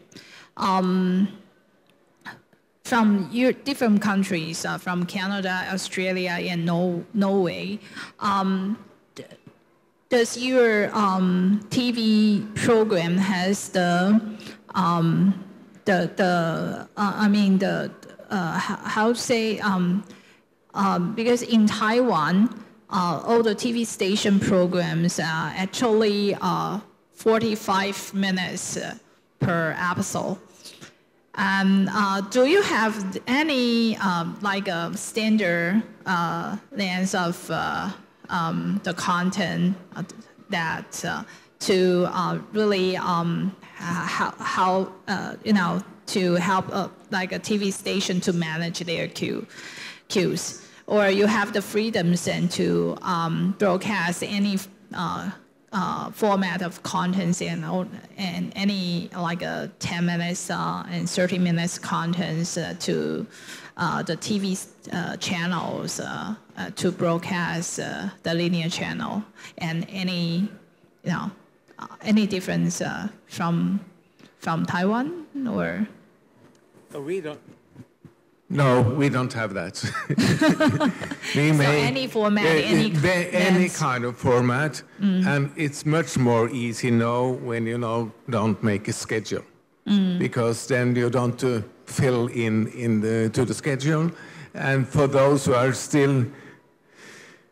From your different countries, from Canada, Australia, and Norway, does your TV program has how to say, because in Taiwan, all the TV station programs are actually 45 minutes per episode. And do you have any like a standard length of the content that to really to help like a TV station to manage their queues, or you have the freedoms and to broadcast any format of contents and any like a 10 minutes and 30 minutes contents to the TV channels to broadcast the linear channel, and any difference from Taiwan, or? We don't. No, we don't have that. We so any format, any kind of format, and it's much more easy now when don't make a schedule, because then you don't fill in to the schedule, and for those who are still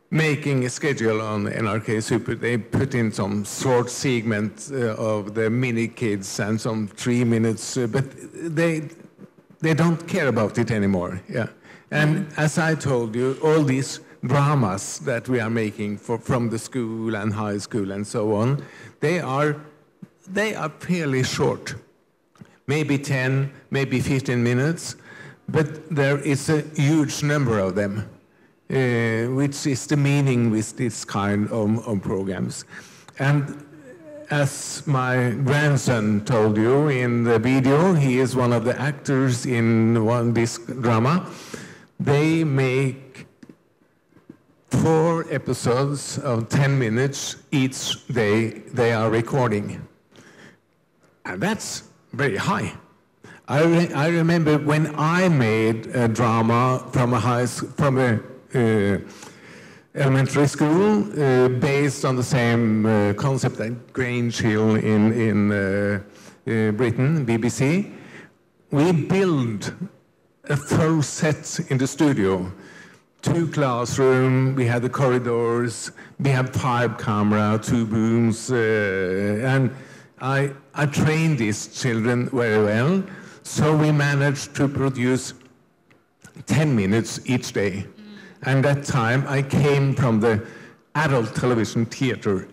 making a schedule on NRK Super, they put in some short segments of the mini kids and some 3 minutes, but they don't care about it anymore. Yeah, and as I told you, all these dramas that we are making from the school and high school and so on, they are fairly short, maybe 10, maybe 15 minutes, but there is a huge number of them, which is the meaning with this kind of programs. And as my grandson told you in the video, he is one of the actors in this drama. They make 4 episodes of 10 minutes each day they are recording. And that's very high. I remember when I made a drama from a elementary school based on the same concept at Grange Hill in Britain, BBC. We built a full set in the studio. 2 classrooms, we had the corridors, we had 5 cameras, 2 booms, and I trained these children very well, so we managed to produce 10 minutes each day. And that time I came from the adult television theater,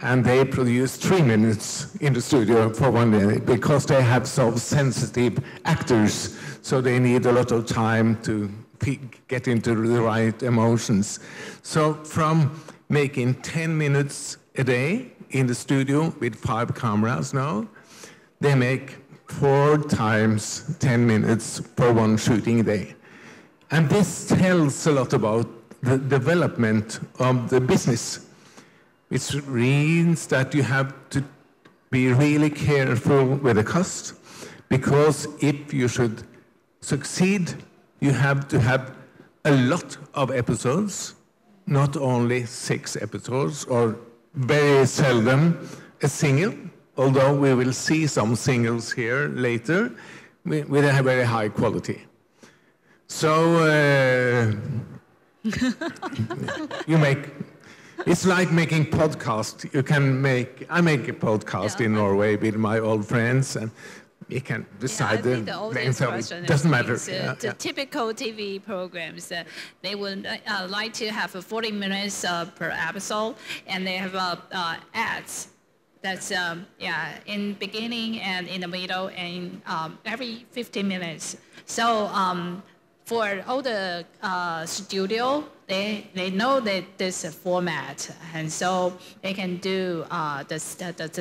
and they produced 3 minutes in the studio for one day because they have so sensitive actors, so they need a lot of time to get into the right emotions. So from making 10 minutes a day in the studio with 5 cameras now, they make 4 times 10 minutes for one shooting day. And this tells a lot about the development of the business, which means that you have to be really careful with the cost, because if you should succeed, you have to have a lot of episodes, not only 6 episodes, or very seldom a single, although we will see some singles here later with a very high quality. So it's like making podcast. I make a podcast in Norway with my old friends, and we can decide the length of it. Doesn't matter. The typical TV programs, they would like to have 40 minutes per episode, and they have ads. That's in beginning and in the middle, and every 15 minutes. So for all the studio, they know that there's a format, and so they can do the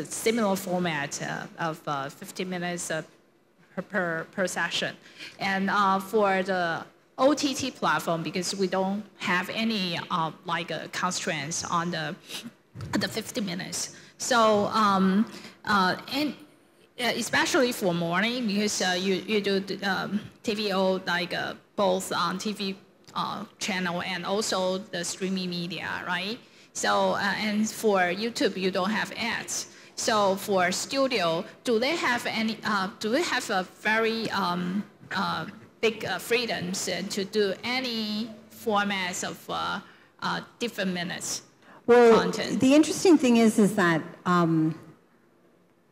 similar format of 15 minutes per session. And for the OTT platform, because we don't have any constraints on the 50 minutes. So and especially for morning, because you do TVO both on TV channel and also the streaming media, right? So and for YouTube, you don't have ads. So for studio, do they have any? Do they have a very big freedoms to do any formats of different minutes? Well, content? The interesting thing is that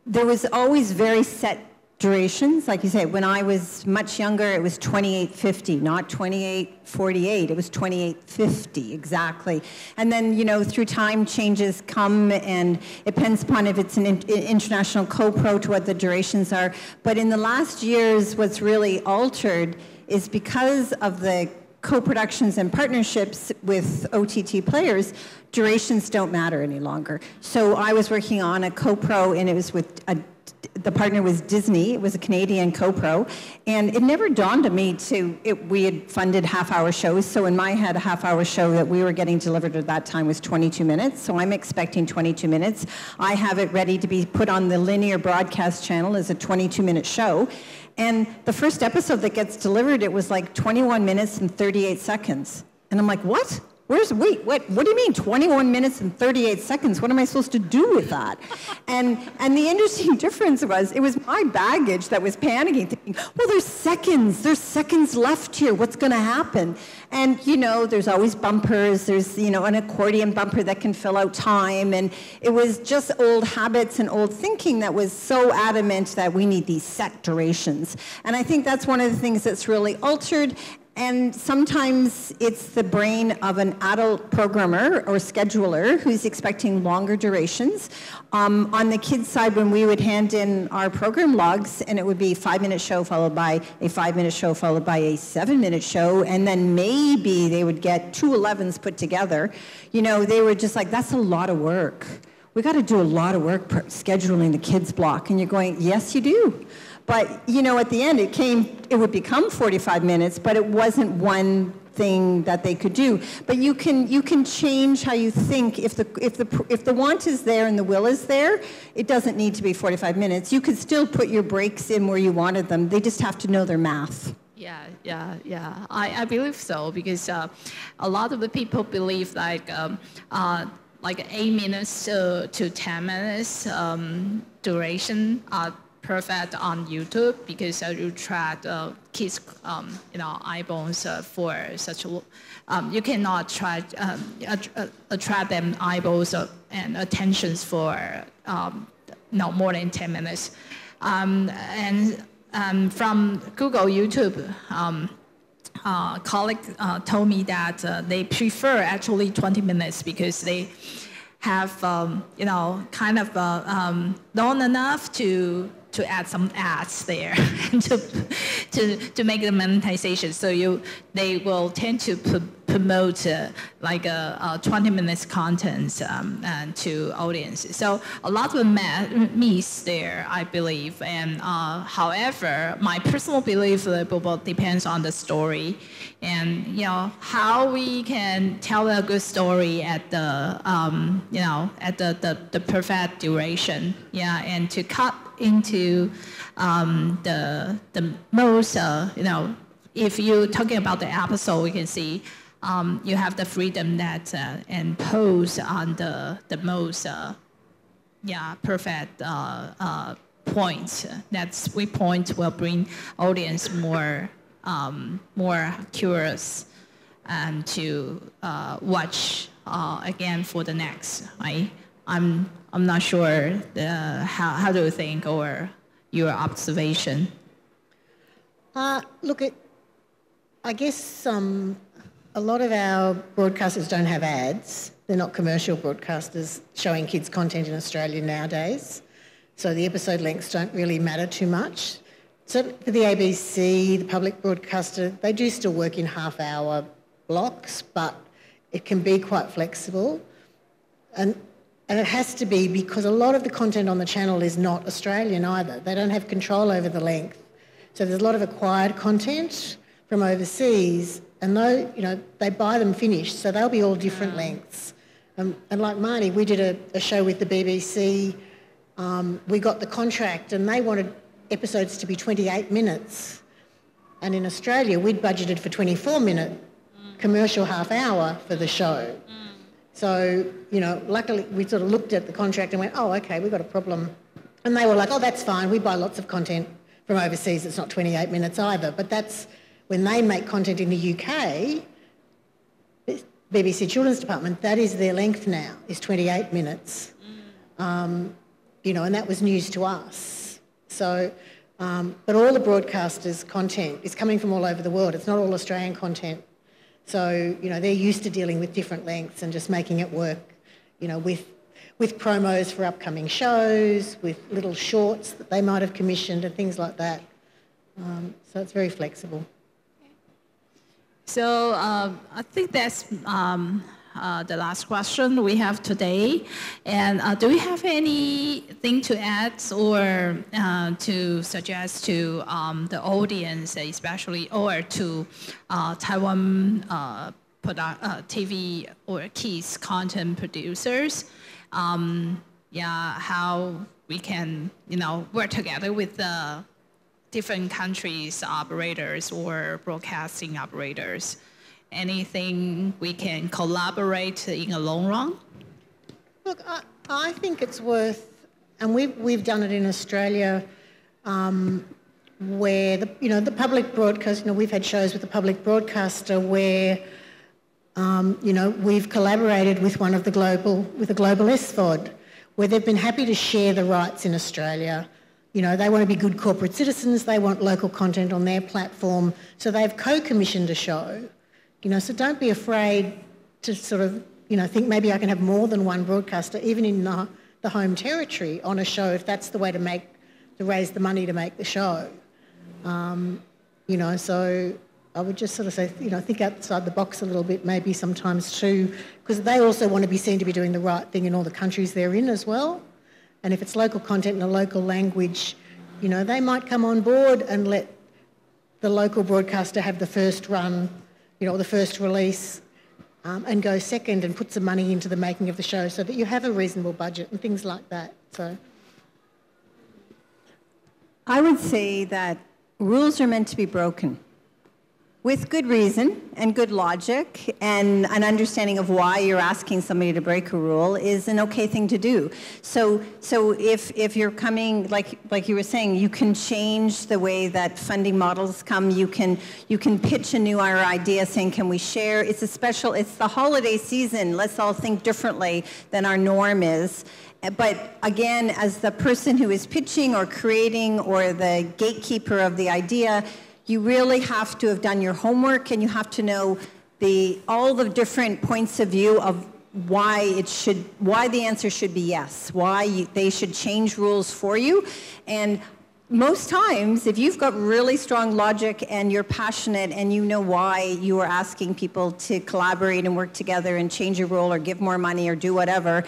there was always very set durations. Like you say, when I was much younger, it was 28:50, not 28:48. It was 28:50 exactly. And then, through time, changes come, and it depends upon if it's an international co-pro to what the durations are. But in the last years, what's really altered is because of the co-productions and partnerships with OTT players, durations don't matter any longer. So I was working on a co-pro, and it was with the partner was Disney. It was a Canadian co-pro, and it never dawned on me we had funded half-hour shows, so in my head, a half-hour show that we were getting delivered at that time was 22 minutes, so I'm expecting 22 minutes. I have it ready to be put on the linear broadcast channel as a 22-minute show, and the first episode that gets delivered, it was like 21 minutes and 38 seconds. And I'm like, what? What do you mean 21 minutes and 38 seconds? What am I supposed to do with that? And the interesting difference was, it was my baggage that was panicking, thinking, well, there's seconds left here. What's going to happen? And, there's always bumpers. There's, an accordion bumper that can fill out time. And it was just old habits and old thinking that was so adamant that we need these set durations. And I think that's one of the things that's really altered. And sometimes it's the brain of an adult programmer or scheduler who's expecting longer durations. On the kids' side, when we would hand in our program logs, and it would be a 5-minute show followed by a 5-minute show followed by a 7-minute show, and then maybe they would get 2 11s put together, they were just like, that's a lot of work. We got to do a lot of work scheduling the kids' block. And you're going, yes, you do. But, at the end, it would become 45 minutes, but it wasn't one thing that they could do. But you can change how you think. If the want is there and the will is there, it doesn't need to be 45 minutes. You could still put your breaks in where you wanted them. They just have to know their math. Yeah. I believe so, because a lot of the people believe like 8 minutes to 10 minutes duration are perfect on YouTube, because you track kids eyeballs for such you cannot try attract them eyeballs and attentions for more than 10 minutes. From Google YouTube, colleague told me that they prefer actually 20 minutes, because they have kind of long enough to add some ads there to make the monetization. So they will tend to promote 20 minutes content to audiences. So a lot of myths there, I believe. And however, my personal belief depends on the story, and how we can tell a good story at the at the perfect duration. And to cut into the most if you're talking about the episode, we can see you have the freedom that and pose on the most perfect points. That sweet point will bring audience more curious and to watch again for the next. Right? I'm not sure how do you think, or your observation? Look, I guess a lot of our broadcasters don't have ads. They're not commercial broadcasters showing kids content in Australia nowadays. So the episode lengths don't really matter too much. So for the ABC, the public broadcaster, they do still work in half-hour blocks, but it can be quite flexible. And it has to be, because a lot of the content on the channel is not Australian either. They don't have control over the length. So there's a lot of acquired content from overseas, and they buy them finished, so they'll be all different lengths. And like Marnie, we did a show with the BBC. We got the contract, and they wanted episodes to be 28 minutes. And in Australia, we'd budgeted for 24-minute commercial half hour for the show. So, luckily we sort of looked at the contract and went, oh, okay, we've got a problem. And they were like, oh, that's fine. We buy lots of content from overseas. It's not 28 minutes either. But that's when they make content in the UK, BBC Children's Department, that is their length now, is 28 minutes. And that was news to us. So, but all the broadcasters' content is coming from all over the world. It's not all Australian content. So, they're used to dealing with different lengths and just making it work, with promos for upcoming shows, with little shorts that they might have commissioned and things like that. So it's very flexible. So I think that's the last question we have today. And do we have anything to add or to suggest to the audience, especially, or to Taiwan TV or kids content producers? How we can, work together with the different countries' operators or broadcasting operators. Anything we can collaborate in the long run? Look, I think it's worth, and we've done it in Australia, where the public broadcast. We've had shows with the public broadcaster where we've collaborated with a global SVOD, where they've been happy to share the rights in Australia. They want to be good corporate citizens. They want local content on their platform, so they've co-commissioned a show. So don't be afraid to sort of, think maybe I can have more than one broadcaster, even in the home territory, on a show, if that's the way to raise the money to make the show. So I would just sort of say, think outside the box a little bit, maybe sometimes too, because they also want to be seen to be doing the right thing in all the countries they're in as well. And if it's local content in a local language, they might come on board and let the local broadcaster have the first run, the first release and go second and put some money into the making of the show so that you have a reasonable budget and things like that. So I would say that rules are meant to be broken with good reason and good logic, and an understanding of why you're asking somebody to break a rule is an okay thing to do. So if you're coming, like you were saying, you can change the way that funding models come. You can pitch a new idea saying, can we share? It's the holiday season. Let's all think differently than our norm is. But again, as the person who is pitching or creating or the gatekeeper of the idea, you really have to have done your homework, and you have to know all the different points of view of why the answer should be yes, why they should change rules for you. And most times, if you've got really strong logic and you're passionate and you know why you are asking people to collaborate and work together and change a rule or give more money or do whatever,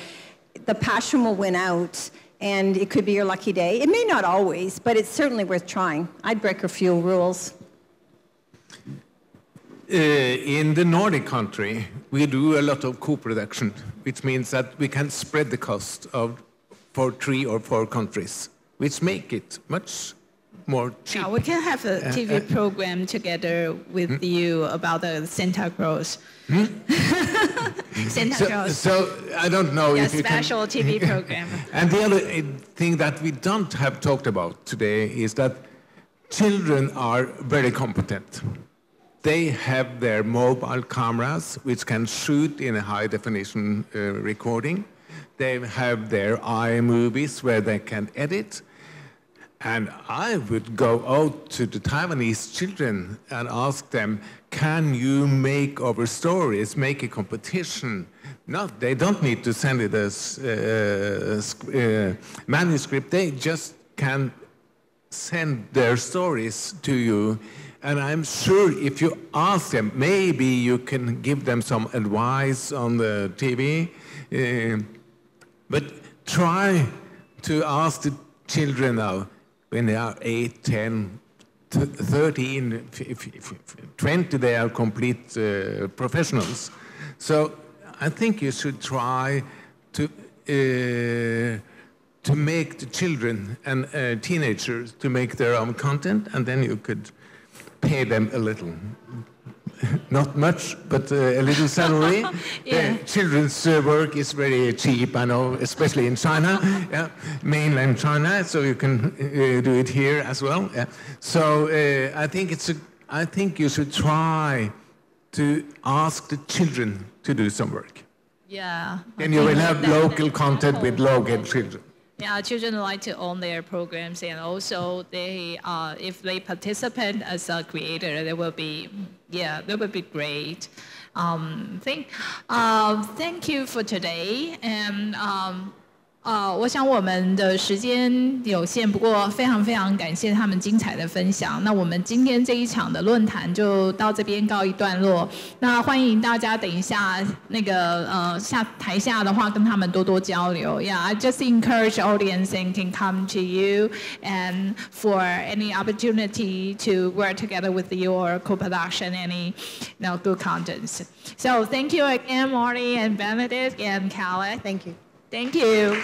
the passion will win out. And it could be your lucky day. It may not always, but it's certainly worth trying. I'd break a few rules. In the Nordic country, we do a lot of co-production, which means that we can spread the cost for 3 or 4 countries, which make it much more cheap. Yeah, we can have a TV program together with you about the Santa Claus. Santa Claus. So I don't know if you can... special TV program. And the other thing that we don't have talked about today is that children are very competent. They have their mobile cameras, which can shoot in a high-definition recording. They have their iMovies, where they can edit. And I would go out to the Taiwanese children and ask them, can you make our stories, make a competition? No, they don't need to send it as manuscript. They just can send their stories to you. And I'm sure if you ask them, maybe you can give them some advice on the TV. But try to ask the children now, when they are 8, 10, 13, 20, they are complete professionals. So I think you should try to make the children and teenagers to make their own content, and then you could pay them a little. Not much, but a little salary. Yeah. Children's work is very cheap, I know, especially in China, mainland China, so you can do it here as well. Yeah. So I think you should try to ask the children to do some work. Yeah. And you will have local content with local children. Yeah, children like to own their programs, and also they, if they participate as a creator, they will be great. Thank you for today, and 我想我们的时间有限，不过非常非常感谢他们精彩的分享。那我们今天这一场的论坛就到这边告一段落。那欢迎大家等一下那个台下的话跟他们多多交流。Yeah, I just encourage audience and can come to you and for any opportunity to work together with you or co-production any good contents. So thank you again, Marty and Bernadette and Kalle. thank you. Thank you.